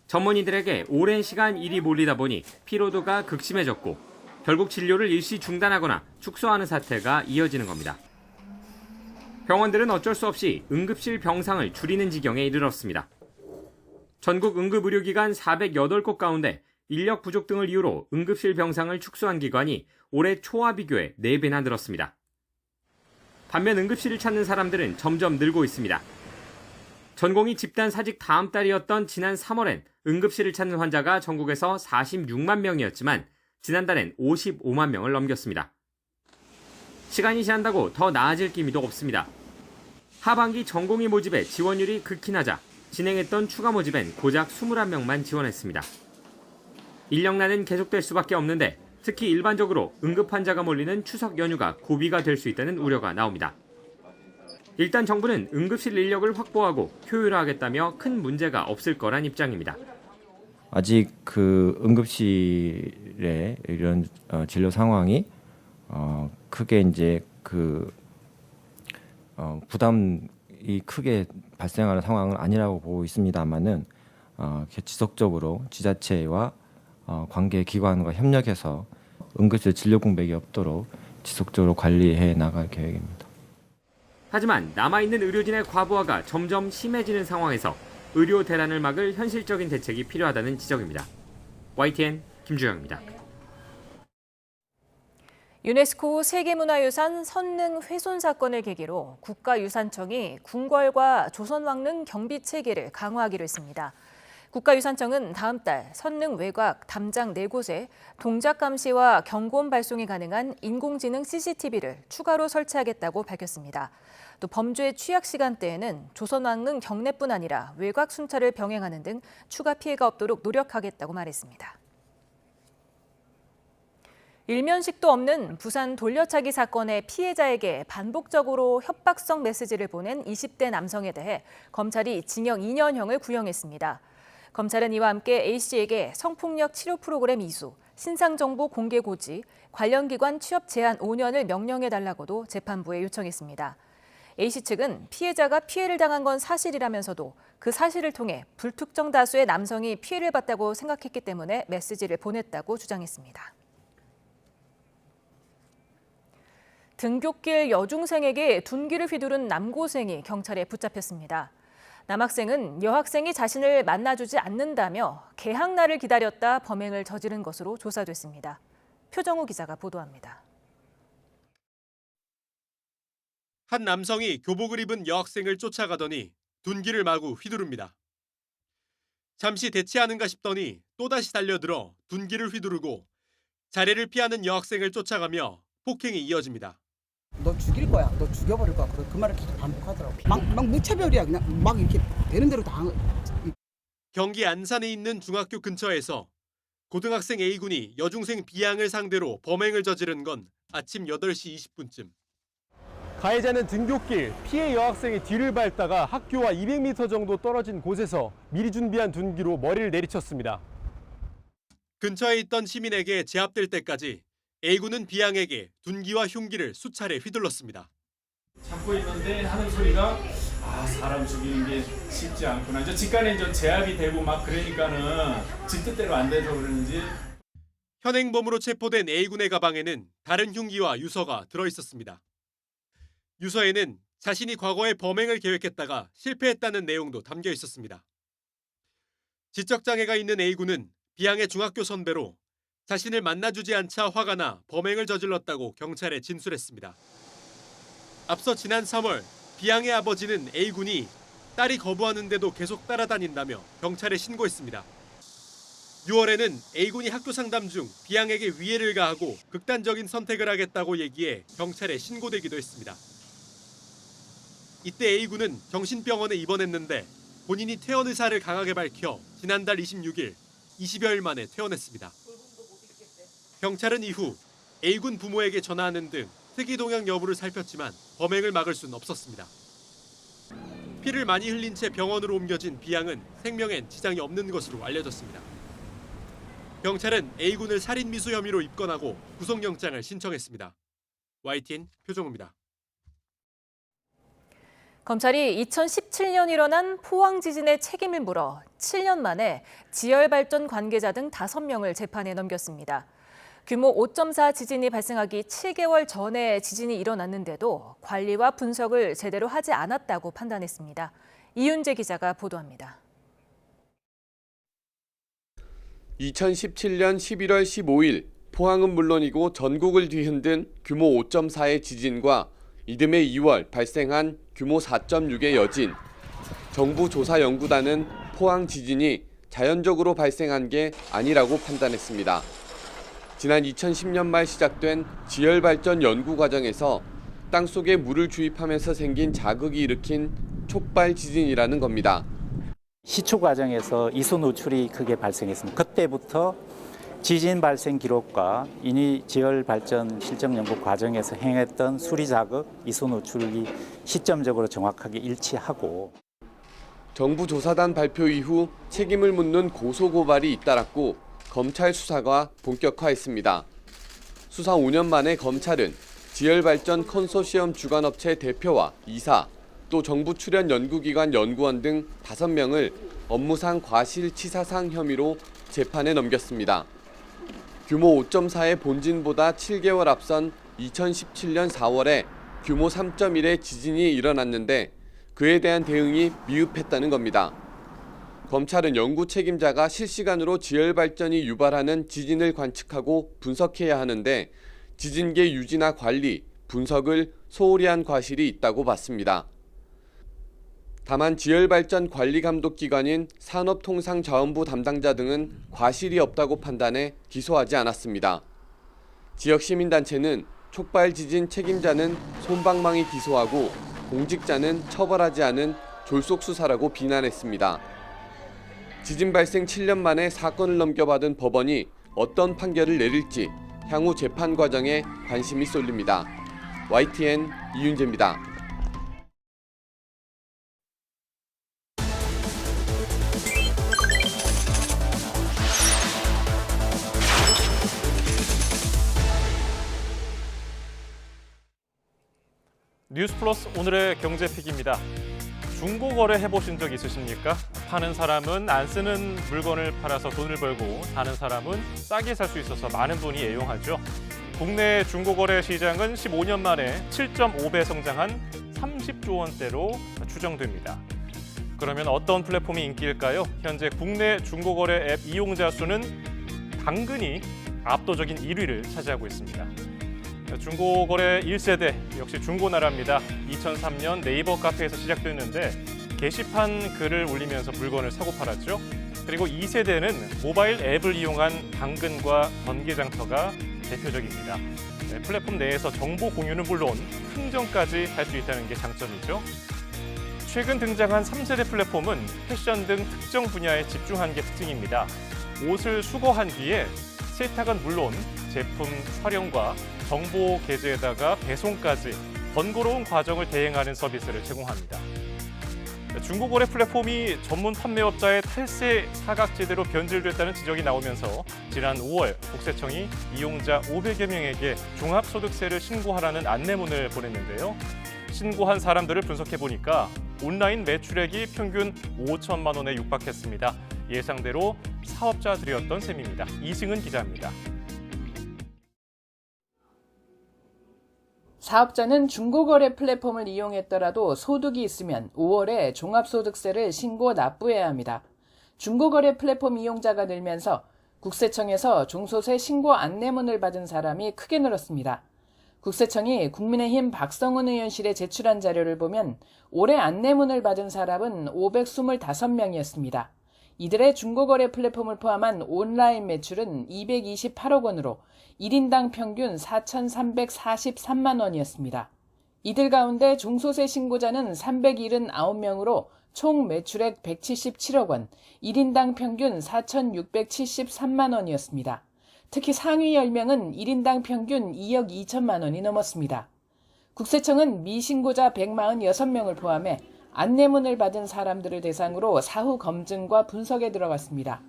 전문의들에게 오랜 시간 일이 몰리다 보니 피로도가 극심해졌고 결국 진료를 일시 중단하거나 축소하는 사태가 이어지는 겁니다. 병원들은 어쩔 수 없이 응급실 병상을 줄이는 지경에 이르렀습니다. 전국 응급의료기관 408곳 가운데 인력 부족 등을 이유로 응급실 병상을 축소한 기관이 올해 초와 비교해 4배나 늘었습니다. 반면 응급실을 찾는 사람들은 점점 늘고 있습니다. 전공의 집단 사직 다음 달이었던 지난 3월엔 응급실을 찾는 환자가 전국에서 46만 명이었지만 지난달엔 55만 명을 넘겼습니다. 시간이 지난다고 더 나아질 기미도 없습니다. 하반기 전공의 모집에 지원율이 극히 낮아 진행했던 추가 모집엔 고작 21명만 지원했습니다. 인력난은 계속될 수밖에 없는데 특히 일반적으로 응급 환자가 몰리는 추석 연휴가 고비가 될 수 있다는 우려가 나옵니다. 일단 정부는 응급실 인력을 확보하고 효율화하겠다며 큰 문제가 없을 거란 입장입니다. 아직 그 응급실의 이런 진료 상황이 크게 이제 부담이 크게 발생하는 상황은 아니라고 보고 있습니다만은 지속적으로 지자체와 관계 기관과 협력해서 응급실 진료 공백이 없도록 지속적으로 관리해 나갈 계획입니다. 하지만 남아있는 의료진의 과부하가 점점 심해지는 상황에서 의료 대란을 막을 현실적인 대책이 필요하다는 지적입니다. YTN 김주영입니다. 유네스코 세계문화유산 선릉 훼손 사건을 계기로 국가유산청이 궁궐과 조선왕릉 경비 체계를 강화하기로 했습니다. 국가유산청은 다음 달 선릉 외곽 담장 4곳에 동작 감시와 경고음 발송이 가능한 인공지능 CCTV를 추가로 설치하겠다고 밝혔습니다. 또 범죄 취약 시간대에는 조선왕릉 경내뿐 아니라 외곽 순찰을 병행하는 등 추가 피해가 없도록 노력하겠다고 말했습니다. 일면식도 없는 부산 돌려차기 사건의 피해자에게 반복적으로 협박성 메시지를 보낸 20대 남성에 대해 검찰이 징역 2년형을 구형했습니다. 검찰은 이와 함께 A씨에게 성폭력 치료 프로그램 이수, 신상정보 공개 고지, 관련 기관 취업 제한 5년을 명령해달라고도 재판부에 요청했습니다. A씨 측은 피해자가 피해를 당한 건 사실이라면서도 그 사실을 통해 불특정 다수의 남성이 피해를 봤다고 생각했기 때문에 메시지를 보냈다고 주장했습니다. 등굣길 여중생에게 둔기를 휘두른 남고생이 경찰에 붙잡혔습니다. 남학생은 여학생이 자신을 만나주지 않는다며 개학날을 기다렸다 범행을 저지른 것으로 조사됐습니다. 표정우 기자가 보도합니다. 한 남성이 교복을 입은 여학생을 쫓아가더니 둔기를 마구 휘두릅니다. 잠시 대치하는가 싶더니 또다시 달려들어 둔기를 휘두르고 자리를 피하는 여학생을 쫓아가며 폭행이 이어집니다. 너 죽일 거야. 너 죽여버릴 거야. 그 말을 계속 반복하더라고. 막 무차별이야. 그냥 막 이렇게 되는 대로 다. 경기 안산에 있는 중학교 근처에서 고등학생 A군이 여중생 B양을 상대로 범행을 저지른 건 아침 8시 20분쯤. 가해자는 등굣길 피해 여학생이 뒤를 밟다가 학교와 200m 정도 떨어진 곳에서 미리 준비한 둔기로 머리를 내리쳤습니다. 근처에 있던 시민에게 제압될 때까지 A군은 B양에게 둔기와 흉기를 수차례 휘둘렀습니다. 잡고 있는데 하는 소리가 사람 죽이는 게 쉽지 않구나. 저 직간에 제압이 되고 막 그러니까는 지 뜻대로 안 돼서 그런지. 현행범으로 체포된 A군의 가방에는 다른 흉기와 유서가 들어있었습니다. 유서에는 자신이 과거에 범행을 계획했다가 실패했다는 내용도 담겨 있었습니다. 지적장애가 있는 A군은 B양의 중학교 선배로 자신을 만나주지 않자 화가 나 범행을 저질렀다고 경찰에 진술했습니다. 앞서 지난 3월 B양의 아버지는 A군이 딸이 거부하는데도 계속 따라다닌다며 경찰에 신고했습니다. 6월에는 A군이 학교 상담 중 B양에게 위해를 가하고 극단적인 선택을 하겠다고 얘기해 경찰에 신고되기도 했습니다. 이때 A군은 정신병원에 입원했는데 본인이 퇴원 의사를 강하게 밝혀 지난달 26일 20여일 만에 퇴원했습니다. 경찰은 이후 A군 부모에게 전화하는 등 특이 동향 여부를 살폈지만 범행을 막을 수는 없었습니다. 피를 많이 흘린 채 병원으로 옮겨진 B양은 생명엔 지장이 없는 것으로 알려졌습니다. 경찰은 A군을 살인미수 혐의로 입건하고 구속영장을 신청했습니다. YTN 표정우입니다. 검찰이 2017년 일어난 포항 지진의 책임을 물어 7년 만에 지열발전 관계자 등 5명을 재판에 넘겼습니다. 규모 5.4 지진이 발생하기 7개월 전에 지진이 일어났는데도 관리와 분석을 제대로 하지 않았다고 판단했습니다. 이윤재 기자가 보도합니다. 2017년 11월 15일 포항은 물론이고 전국을 뒤흔든 규모 5.4의 지진과 이듬해 2월 발생한 규모 4.6의 여진. 정부 조사연구단은 포항 지진이 자연적으로 발생한 게 아니라고 판단했습니다. 지난 2010년 말 시작된 지열발전 연구 과정에서 땅속에 물을 주입하면서 생긴 자극이 일으킨 촉발 지진이라는 겁니다. 시초 과정에서 이소 노출이 크게 발생했습니다. 그때부터 지진 발생 기록과 이니 지열 발전 실정 연구 과정에서 행했던 수리 자극, 이소 노출이 시점적으로 정확하게 일치하고 정부 조사단 발표 이후 책임을 묻는 고소 고발이 잇따랐고 검찰 수사가 본격화했습니다. 수사 5년 만에 검찰은 지열발전 컨소시엄 주관업체 대표와 이사, 또 정부 출연 연구기관 연구원 등 5명을 업무상 과실치사상 혐의로 재판에 넘겼습니다. 규모 5.4의 본진보다 7개월 앞선 2017년 4월에 규모 3.1의 지진이 일어났는데 그에 대한 대응이 미흡했다는 겁니다. 검찰은 연구 책임자가 실시간으로 지열발전이 유발하는 지진을 관측하고 분석해야 하는데 지진계 유지나 관리, 분석을 소홀히 한 과실이 있다고 봤습니다. 다만 지열발전 관리감독기관인 산업통상자원부 담당자 등은 과실이 없다고 판단해 기소하지 않았습니다. 지역 시민단체는 촉발 지진 책임자는 솜방망이 기소하고 공직자는 처벌하지 않은 졸속 수사라고 비난했습니다. 지진 발생 7년 만에 사건을 넘겨받은 법원이 어떤 판결을 내릴지 향후 재판 과정에 관심이 쏠립니다. YTN 이윤재입니다. 뉴스플러스 오늘의 경제픽입니다. 중고거래 해보신 적 있으십니까? 파는 사람은 안 쓰는 물건을 팔아서 돈을 벌고 사는 사람은 싸게 살 수 있어서 많은 분이 애용하죠. 국내 중고거래 시장은 15년 만에 7.5배 성장한 30조 원대로 추정됩니다. 그러면 어떤 플랫폼이 인기일까요? 현재 국내 중고거래 앱 이용자 수는 당근이 압도적인 1위를 차지하고 있습니다. 중고거래 1세대 역시 중고나라입니다. 2003년 네이버 카페에서 시작됐는데 게시판 글을 올리면서 물건을 사고 팔았죠. 그리고 2세대는 모바일 앱을 이용한 당근과 번개장터가 대표적입니다. 플랫폼 내에서 정보 공유는 물론 흥정까지 할 수 있다는 게 장점이죠. 최근 등장한 3세대 플랫폼은 패션 등 특정 분야에 집중한 게 특징입니다. 옷을 수거한 뒤에 세탁은 물론 제품 촬영과 정보 게재에다가 배송까지 번거로운 과정을 대행하는 서비스를 제공합니다. 중고거래 플랫폼이 전문 판매업자의 탈세 사각지대로 변질됐다는 지적이 나오면서 지난 5월 국세청이 이용자 500여 명에게 종합소득세를 신고하라는 안내문을 보냈는데요. 신고한 사람들을 분석해보니까 온라인 매출액이 평균 5천만 원에 육박했습니다. 예상대로 사업자들이었던 셈입니다. 이승은 기자입니다. 사업자는 중고거래 플랫폼을 이용했더라도 소득이 있으면 5월에 종합소득세를 신고 납부해야 합니다. 중고거래 플랫폼 이용자가 늘면서 국세청에서 종소세 신고 안내문을 받은 사람이 크게 늘었습니다. 국세청이 국민의힘 박성훈 의원실에 제출한 자료를 보면 올해 안내문을 받은 사람은 525명이었습니다. 이들의 중고거래 플랫폼을 포함한 온라인 매출은 228억 원으로 1인당 평균 4,343만 원이었습니다. 이들 가운데 중소세 신고자는 379명으로 총 매출액 177억 원, 1인당 평균 4,673만 원이었습니다. 특히 상위 10명은 1인당 평균 2억 2천만 원이 넘었습니다. 국세청은 미신고자 146명을 포함해 안내문을 받은 사람들을 대상으로 사후 검증과 분석에 들어갔습니다.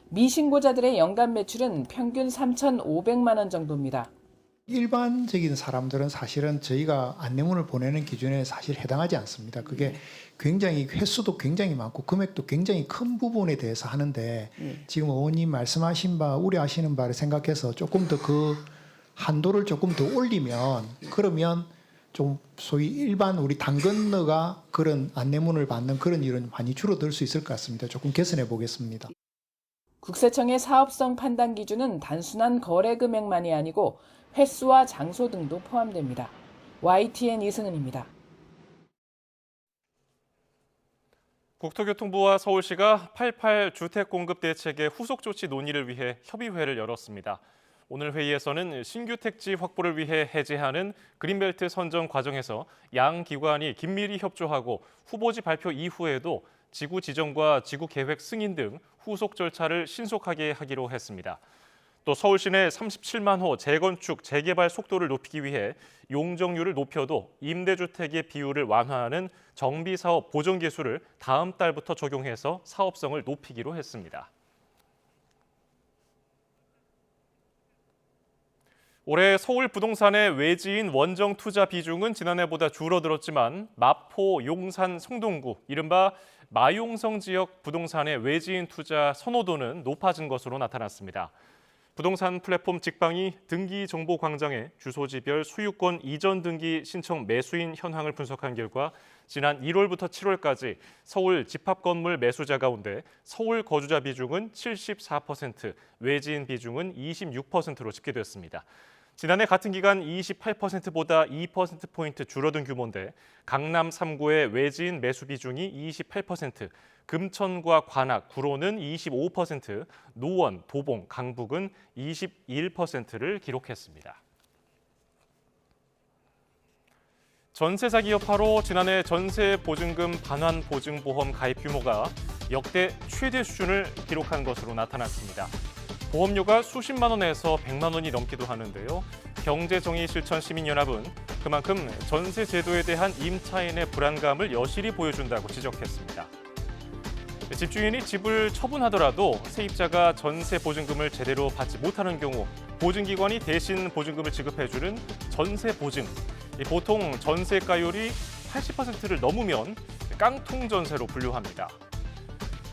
미신고자들의 연간 매출은 평균 3,500만 원 정도입니다. 일반적인 사람들은 사실은 저희가 안내문을 보내는 기준에 사실 해당하지 않습니다. 그게 굉장히 횟수도 굉장히 많고 금액도 굉장히 큰 부분에 대해서 하는데 지금 의원님 말씀하신 바 우려하시는 바를 생각해서 조금 더 그 한도를 조금 더 올리면 그러면 좀 소위 일반 우리 당 건너가 그런 안내문을 받는 그런 일은 많이 줄어들 수 있을 것 같습니다. 조금 개선해 보겠습니다. 국세청의 사업성 판단 기준은 단순한 거래 금액만이 아니고 횟수와 장소 등도 포함됩니다. YTN 이승은입니다. 국토교통부와 서울시가 88 주택공급 대책의 후속 조치 논의를 위해 협의회를 열었습니다. 오늘 회의에서는 신규 택지 확보를 위해 해제하는 그린벨트 선정 과정에서 양 기관이 긴밀히 협조하고 후보지 발표 이후에도 지구 지정과 지구 계획 승인 등 후속 절차를 신속하게 하기로 했습니다. 또 서울시내 37만 호 재건축, 재개발 속도를 높이기 위해 용적률을 높여도 임대주택의 비율을 완화하는 정비사업 보정기술을 다음 달부터 적용해서 사업성을 높이기로 했습니다. 올해 서울 부동산의 외지인 원정 투자 비중은 지난해보다 줄어들었지만 마포, 용산, 성동구, 이른바 마용성 지역 부동산의 외지인 투자 선호도는 높아진 것으로 나타났습니다. 부동산 플랫폼 직방이 등기 정보 광장에 주소지별 소유권 이전 등기 신청 매수인 현황을 분석한 결과 지난 1월부터 7월까지 서울 집합건물 매수자 가운데 서울 거주자 비중은 74%, 외지인 비중은 26%로 집계됐습니다. 지난해 같은 기간 28%보다 2%포인트 줄어든 규모인데 강남 3구의 외지인 매수 비중이 28%, 금천과 관악, 구로는 25%, 노원, 도봉, 강북은 21%를 기록했습니다. 전세 사기 여파로 지난해 전세 보증금 반환 보증보험 가입 규모가 역대 최대 수준을 기록한 것으로 나타났습니다. 보험료가 수십만 원에서 100만 원이 넘기도 하는데요. 경제정의실천시민연합은 그만큼 전세 제도에 대한 임차인의 불안감을 여실히 보여준다고 지적했습니다. 집주인이 집을 처분하더라도 세입자가 전세 보증금을 제대로 받지 못하는 경우 보증기관이 대신 보증금을 지급해주는 전세 보증. 보통 전세가율이 80%를 넘으면 깡통 전세로 분류합니다.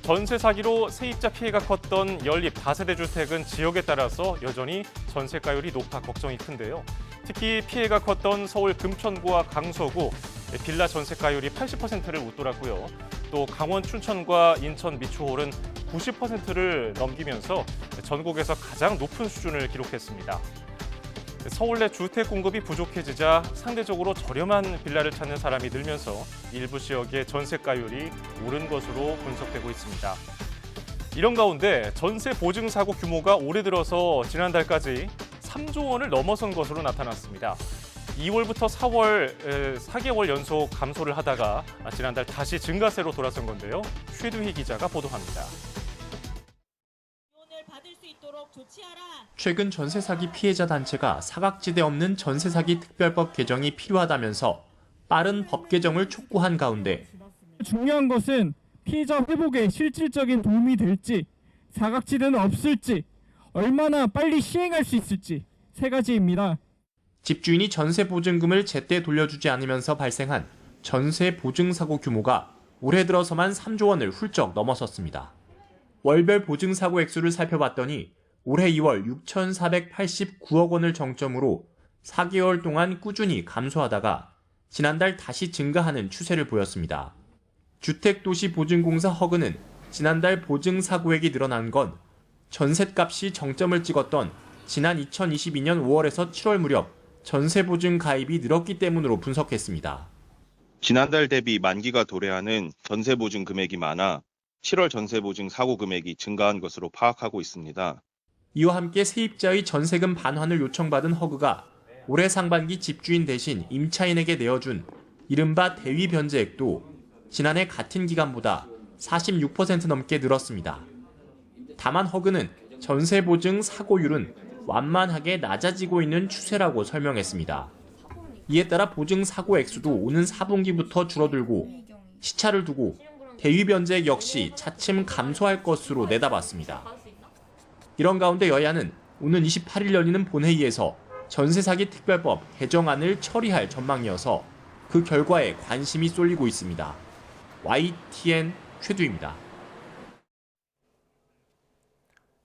전세 사기로 세입자 피해가 컸던 연립 다세대 주택은 지역에 따라서 여전히 전세가율이 높아 걱정이 큰데요. 특히 피해가 컸던 서울 금천구와 강서구 빌라 전세가율이 80%를 웃돌았고요. 또 강원 춘천과 인천 미추홀은 90%를 넘기면서 전국에서 가장 높은 수준을 기록했습니다. 서울 내 주택 공급이 부족해지자 상대적으로 저렴한 빌라를 찾는 사람이 늘면서 일부 지역의 전세가율이 오른 것으로 분석되고 있습니다. 이런 가운데 전세 보증 사고 규모가 올해 들어서 지난달까지 3조 원을 넘어선 것으로 나타났습니다. 2월부터 4월 4개월 연속 감소를 하다가 지난달 다시 증가세로 돌아선 건데요. 최두희 기자가 보도합니다. 최근 전세 사기 피해자 단체가 사각지대 없는 전세 사기 특별법 개정이 필요하다면서 빠른 법 개정을 촉구한 가운데 중요한 것은 피해자 회복에 실질적인 도움이 될지, 사각지대는 없을지, 얼마나 빨리 시행할 수 있을지 세 가지입니다. 집주인이 전세 보증금을 제때 돌려주지 않으면서 발생한 전세 보증 사고 규모가 올해 들어서만 3조 원을 훌쩍 넘어섰습니다. 월별 보증 사고 액수를 살펴봤더니 올해 2월 6,489억 원을 정점으로 4개월 동안 꾸준히 감소하다가 지난달 다시 증가하는 추세를 보였습니다. 주택도시보증공사 허그는 지난달 보증 사고액이 늘어난 건 전셋값이 정점을 찍었던 지난 2022년 5월에서 7월 무렵 전세보증 가입이 늘었기 때문으로 분석했습니다. 지난달 대비 만기가 도래하는 전세보증 금액이 많아 7월 전세보증 사고 금액이 증가한 것으로 파악하고 있습니다. 이와 함께 세입자의 전세금 반환을 요청받은 허그가 올해 상반기 집주인 대신 임차인에게 내어준 이른바 대위 변제액도 지난해 같은 기간보다 46% 넘게 늘었습니다. 다만 허그는 전세 보증 사고율은 완만하게 낮아지고 있는 추세라고 설명했습니다. 이에 따라 보증 사고 액수도 오는 4분기부터 줄어들고 시차를 두고 대위 변제액 역시 차츰 감소할 것으로 내다봤습니다. 이런 가운데 여야는 오는 28일 열리는 본회의에서 전세 사기 특별법 개정안을 처리할 전망이어서 그 결과에 관심이 쏠리고 있습니다. YTN 최두입니다.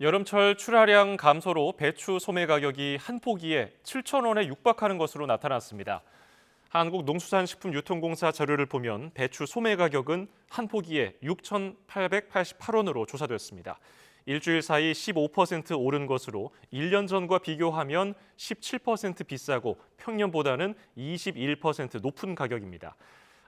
여름철 출하량 감소로 배추 소매 가격이 한 포기에 7,000원에 육박하는 것으로 나타났습니다. 한국농수산식품유통공사 자료를 보면 배추 소매 가격은 한 포기에 6,888원으로 조사됐습니다. 일주일 사이 15% 오른 것으로 1년 전과 비교하면 17% 비싸고 평년보다는 21% 높은 가격입니다.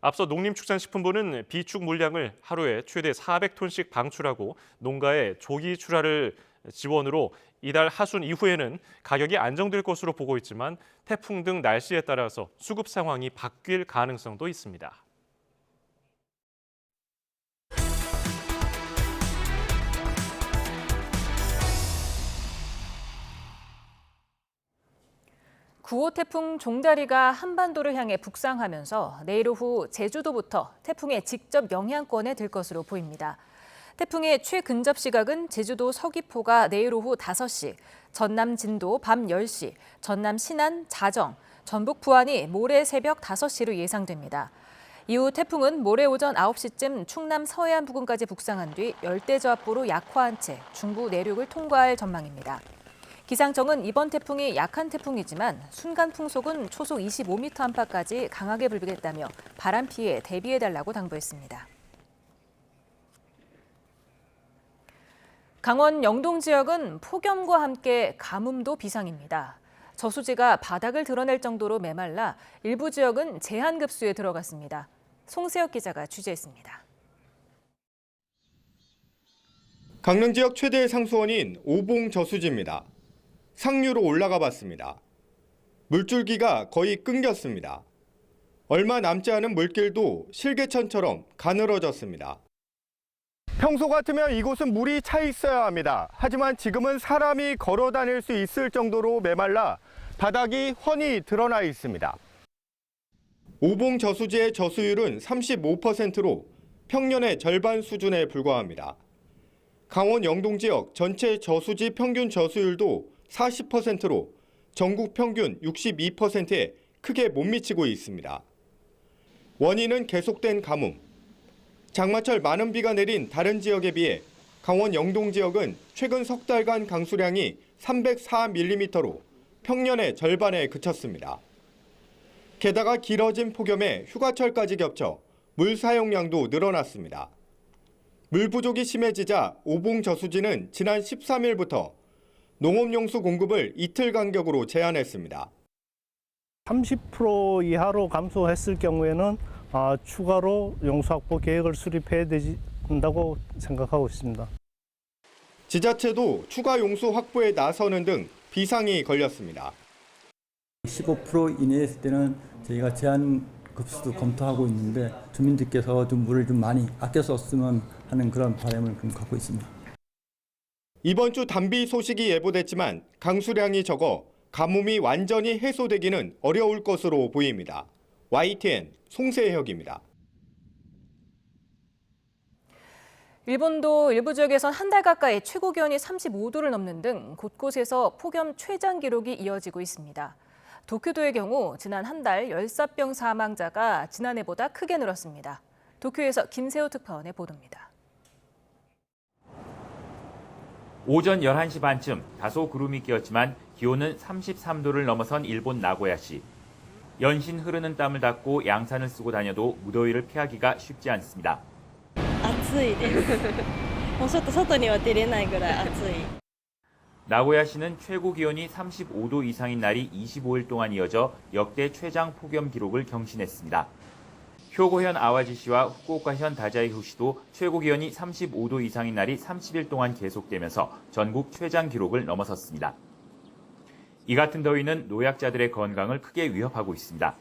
앞서 농림축산식품부는 비축 물량을 하루에 최대 400톤씩 방출하고 농가에 조기 출하를 지원으로 이달 하순 이후에는 가격이 안정될 것으로 보고 있지만 태풍 등 날씨에 따라서 수급 상황이 바뀔 가능성도 있습니다. 구호 태풍 종다리가 한반도를 향해 북상하면서 내일 오후 제주도부터 태풍의 직접 영향권에 들 것으로 보입니다. 태풍의 최근접 시각은 제주도 서귀포가 내일 오후 5시, 전남 진도 밤 10시, 전남 신안, 자정, 전북 부안이 모레 새벽 5시로 예상됩니다. 이후 태풍은 모레 오전 9시쯤 충남 서해안 부근까지 북상한 뒤 열대저압부로 약화한 채 중부 내륙을 통과할 전망입니다. 기상청은 이번 태풍이 약한 태풍이지만 순간 풍속은 초속 25m 안팎까지 강하게 불겠다며 바람 피해에 대비해달라고 당부했습니다. 강원 영동 지역은 폭염과 함께 가뭄도 비상입니다. 저수지가 바닥을 드러낼 정도로 메말라 일부 지역은 제한급수에 들어갔습니다. 송세혁 기자가 취재했습니다. 강릉 지역 최대의 상수원인 오봉 저수지입니다. 상류로 올라가 봤습니다. 물줄기가 거의 끊겼습니다. 얼마 남지 않은 물길도 실개천처럼 가늘어졌습니다. 평소 같으면 이곳은 물이 차 있어야 합니다. 하지만 지금은 사람이 걸어 다닐 수 있을 정도로 메말라 바닥이 훤히 드러나 있습니다. 오봉 저수지의 저수율은 35%로 평년의 절반 수준에 불과합니다. 강원 영동 지역 전체 저수지 평균 저수율도 40%로 전국 평균 62%에 크게 못 미치고 있습니다. 원인은 계속된 가뭄. 장마철 많은 비가 내린 다른 지역에 비해 강원 영동 지역은 최근 석 달간 강수량이 304mm로 평년의 절반에 그쳤습니다. 게다가 길어진 폭염에 휴가철까지 겹쳐 물 사용량도 늘어났습니다. 물 부족이 심해지자 오봉 저수지는 지난 13일부터 농업용수 공급을 이틀 간격으로 제한했습니다. 30% 이하로 감소했을 경우에는 추가로 용수 확보 계획을 수립해야 된다고 생각하고 있습니다. 지자체도 추가 용수 확보에 나서는 등 비상이 걸렸습니다. 15% 이내였을 때는 저희가 제한 급수도 검토하고 있는데 주민들께서 좀 물을 좀 많이 아껴 썼으면 하는 그런 바람을 좀 갖고 있습니다. 이번 주 단비 소식이 예보됐지만 강수량이 적어 가뭄이 완전히 해소되기는 어려울 것으로 보입니다. YTN 송세혁입니다. 일본도 일부 지역에선 한 달 가까이 최고 기온이 35도를 넘는 등 곳곳에서 폭염 최장 기록이 이어지고 있습니다. 도쿄도의 경우 지난 한 달 열사병 사망자가 지난해보다 크게 늘었습니다. 도쿄에서 김세호 특파원의 보도입니다. 오전 11시 반쯤 다소 구름이 끼었지만 기온은 33도를 넘어선 일본 나고야시. 연신 흐르는 땀을 닦고 양산을 쓰고 다녀도 무더위를 피하기가 쉽지 않습니다. 나고야시는 최고 기온이 35도 이상인 날이 25일 동안 이어져 역대 최장 폭염 기록을 경신했습니다. 효고현 아와지시와 후쿠오카현 다자이후시도 최고 기온이 35도 이상인 날이 30일 동안 계속되면서 전국 최장 기록을 넘어섰습니다. 이 같은 더위는 노약자들의 건강을 크게 위협하고 있습니다.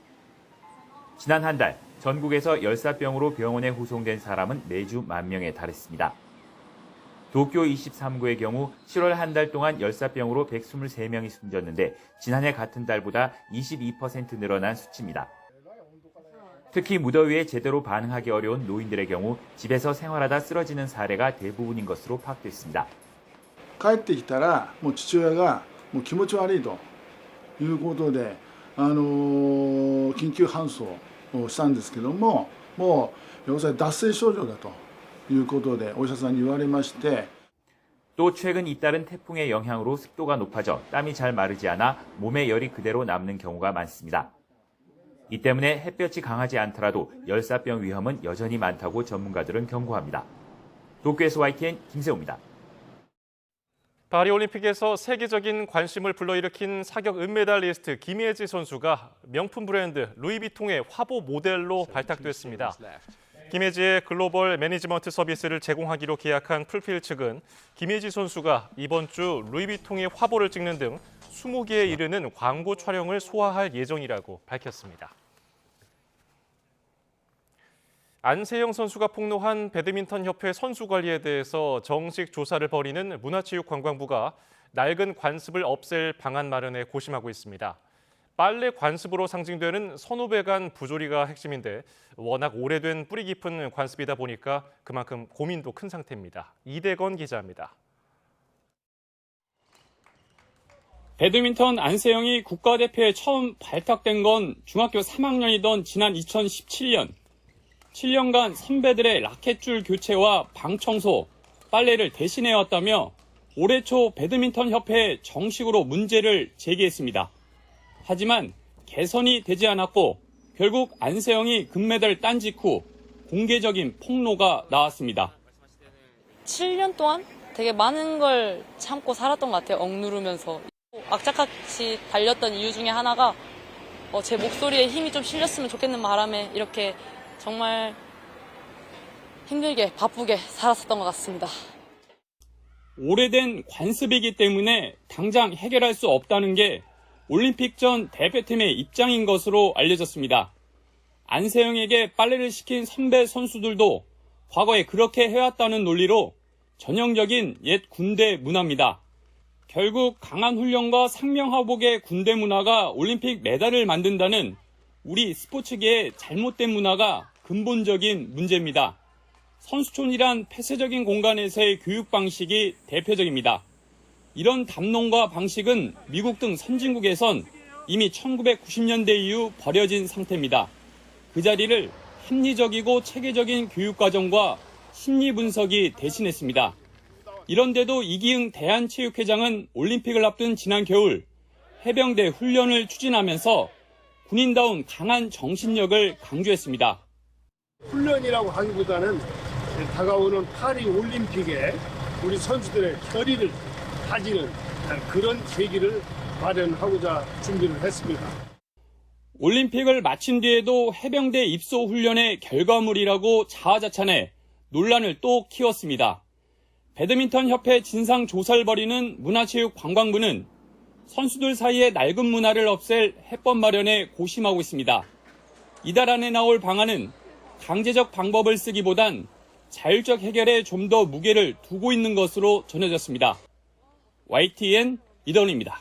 지난 한 달 전국에서 열사병으로 병원에 후송된 사람은 매주 10,000명에 달했습니다. 도쿄 23구의 경우 7월 한 달 동안 열사병으로 123명이 숨졌는데 지난해 같은 달보다 22% 늘어난 수치입니다. 특히 무더위에 제대로 반응하기 어려운 노인들의 경우 집에서 생활하다 쓰러지는 사례가 대부분인 것으로 파악됐습니다. 帰ってきたらもう父親がもう気持ち悪いということで、緊急搬送をしたんですけども、もう要するに脱水症状だということでお医者さんに言われまして。 또 최근 잇따른 태풍의 영향으로 습도가 높아져 땀이 잘 마르지 않아 몸에 열이 그대로 남는 경우가 많습니다. 이 때문에 햇볕이 강하지 않더라도 열사병 위험은 여전히 많다고 전문가들은 경고합니다. 도쿄에서 YTN 김세호입니다. 파리올림픽에서 세계적인 관심을 불러일으킨 사격 은메달리스트 김예지 선수가 명품 브랜드 루이비통의 화보 모델로 발탁됐습니다. 김예지의 글로벌 매니지먼트 서비스를 제공하기로 계약한 풀필 측은 김예지 선수가 이번 주 루이비통의 화보를 찍는 등 20개에 이르는 광고 촬영을 소화할 예정이라고 밝혔습니다. 안세영 선수가 폭로한 배드민턴 협회 선수 관리에 대해서 정식 조사를 벌이는 문화체육관광부가 낡은 관습을 없앨 방안 마련에 고심하고 있습니다. 빨래 관습으로 상징되는 선후배 간 부조리가 핵심인데 워낙 오래된 뿌리 깊은 관습이다 보니까 그만큼 고민도 큰 상태입니다. 이대건 기자입니다. 배드민턴 안세영이 국가대표에 처음 발탁된 건 중학교 3학년이던 지난 2017년. 7년간 선배들의 라켓줄 교체와 방 청소, 빨래를 대신해왔다며 올해 초 배드민턴 협회에 정식으로 문제를 제기했습니다. 하지만 개선이 되지 않았고 결국 안세영이 금메달 딴 직후 공개적인 폭로가 나왔습니다. 7년 동안 되게 많은 걸 참고 살았던 것 같아요. 억누르면서. 악착같이 달렸던 이유 중에 하나가 제 목소리에 힘이 좀 실렸으면 좋겠는 바람에 이렇게 정말 힘들게 바쁘게 살았었던 것 같습니다. 오래된 관습이기 때문에 당장 해결할 수 없다는 게 올림픽 전 대표팀의 입장인 것으로 알려졌습니다. 안세영에게 빨래를 시킨 선배 선수들도 과거에 그렇게 해왔다는 논리로 전형적인 옛 군대 문화입니다. 결국 강한 훈련과 상명하복의 군대 문화가 올림픽 메달을 만든다는 우리 스포츠계의 잘못된 문화가 근본적인 문제입니다. 선수촌이란 폐쇄적인 공간에서의 교육 방식이 대표적입니다. 이런 담론과 방식은 미국 등 선진국에선 이미 1990년대 이후 버려진 상태입니다. 그 자리를 합리적이고 체계적인 교육과정과 심리 분석이 대신했습니다. 이런데도 이기흥 대한체육회장은 올림픽을 앞둔 지난 겨울 해병대 훈련을 추진하면서 군인다운 강한 정신력을 강조했습니다. 훈련이라고 하기보다는 다가오는 파리 올림픽에 우리 선수들의 결의를 다지는 그런 계기를 마련하고자 준비를 했습니다. 올림픽을 마친 뒤에도 해병대 입소 훈련의 결과물이라고 자화자찬해 논란을 또 키웠습니다. 배드민턴 협회 진상 조사를 벌이는 문화체육관광부는 선수들 사이의 낡은 문화를 없앨 해법 마련에 고심하고 있습니다. 이달 안에 나올 방안은 강제적 방법을 쓰기보단 자율적 해결에 좀 더 무게를 두고 있는 것으로 전해졌습니다. YTN 이더훈입니다.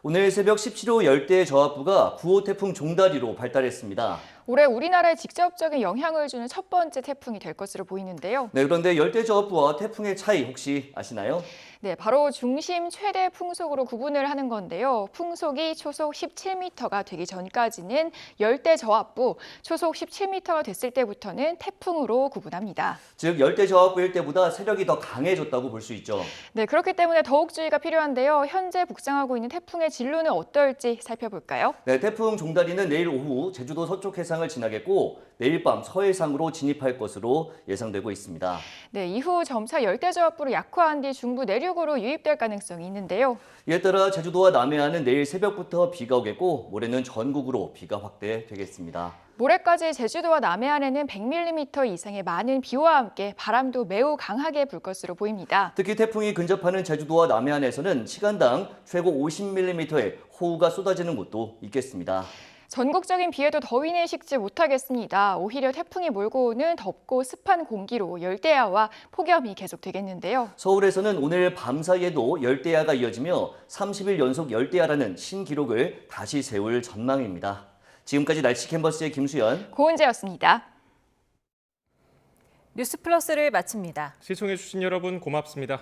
오늘 새벽 17호 열대 저압부가 9호 태풍 종다리로 발달했습니다. 올해 우리나라에 직접적인 영향을 주는 첫 번째 태풍이 될 것으로 보이는데요. 네, 그런데 열대 저압부와 태풍의 차이 혹시 아시나요? 네, 바로 중심 최대 풍속으로 구분을 하는 건데요. 풍속이 초속 17m가 되기 전까지는 열대 저압부, 초속 17m가 됐을 때부터는 태풍으로 구분합니다. 즉 열대 저압부일 때보다 세력이 더 강해졌다고 볼 수 있죠. 네, 그렇기 때문에 더욱 주의가 필요한데요. 현재 북상하고 있는 태풍의 진로는 어떨지 살펴볼까요? 네, 태풍 종다리는 내일 오후 제주도 서쪽 해상을 지나겠고 내일 밤 서해상으로 진입할 것으로 예상되고 있습니다. 네, 이후 점차 열대저압부로 약화한 뒤 중부 내륙으로 유입될 가능성이 있는데요. 이에 따라 제주도와 남해안은 내일 새벽부터 비가 오겠고 모레는 전국으로 비가 확대되겠습니다. 모레까지 제주도와 남해안에는 100mm 이상의 많은 비와 함께 바람도 매우 강하게 불 것으로 보입니다. 특히 태풍이 근접하는 제주도와 남해안에서는 시간당 최고 50mm의 호우가 쏟아지는 곳도 있겠습니다. 전국적인 비에도 더위는 식지 못하겠습니다. 오히려 태풍이 몰고 오는 덥고 습한 공기로 열대야와 폭염이 계속되겠는데요. 서울에서는 오늘 밤 사이에도 열대야가 이어지며 30일 연속 열대야라는 신기록을 다시 세울 전망입니다. 지금까지 날씨 캔버스의 김수연, 고은재였습니다. 뉴스 플러스를 마칩니다. 시청해주신 여러분 고맙습니다.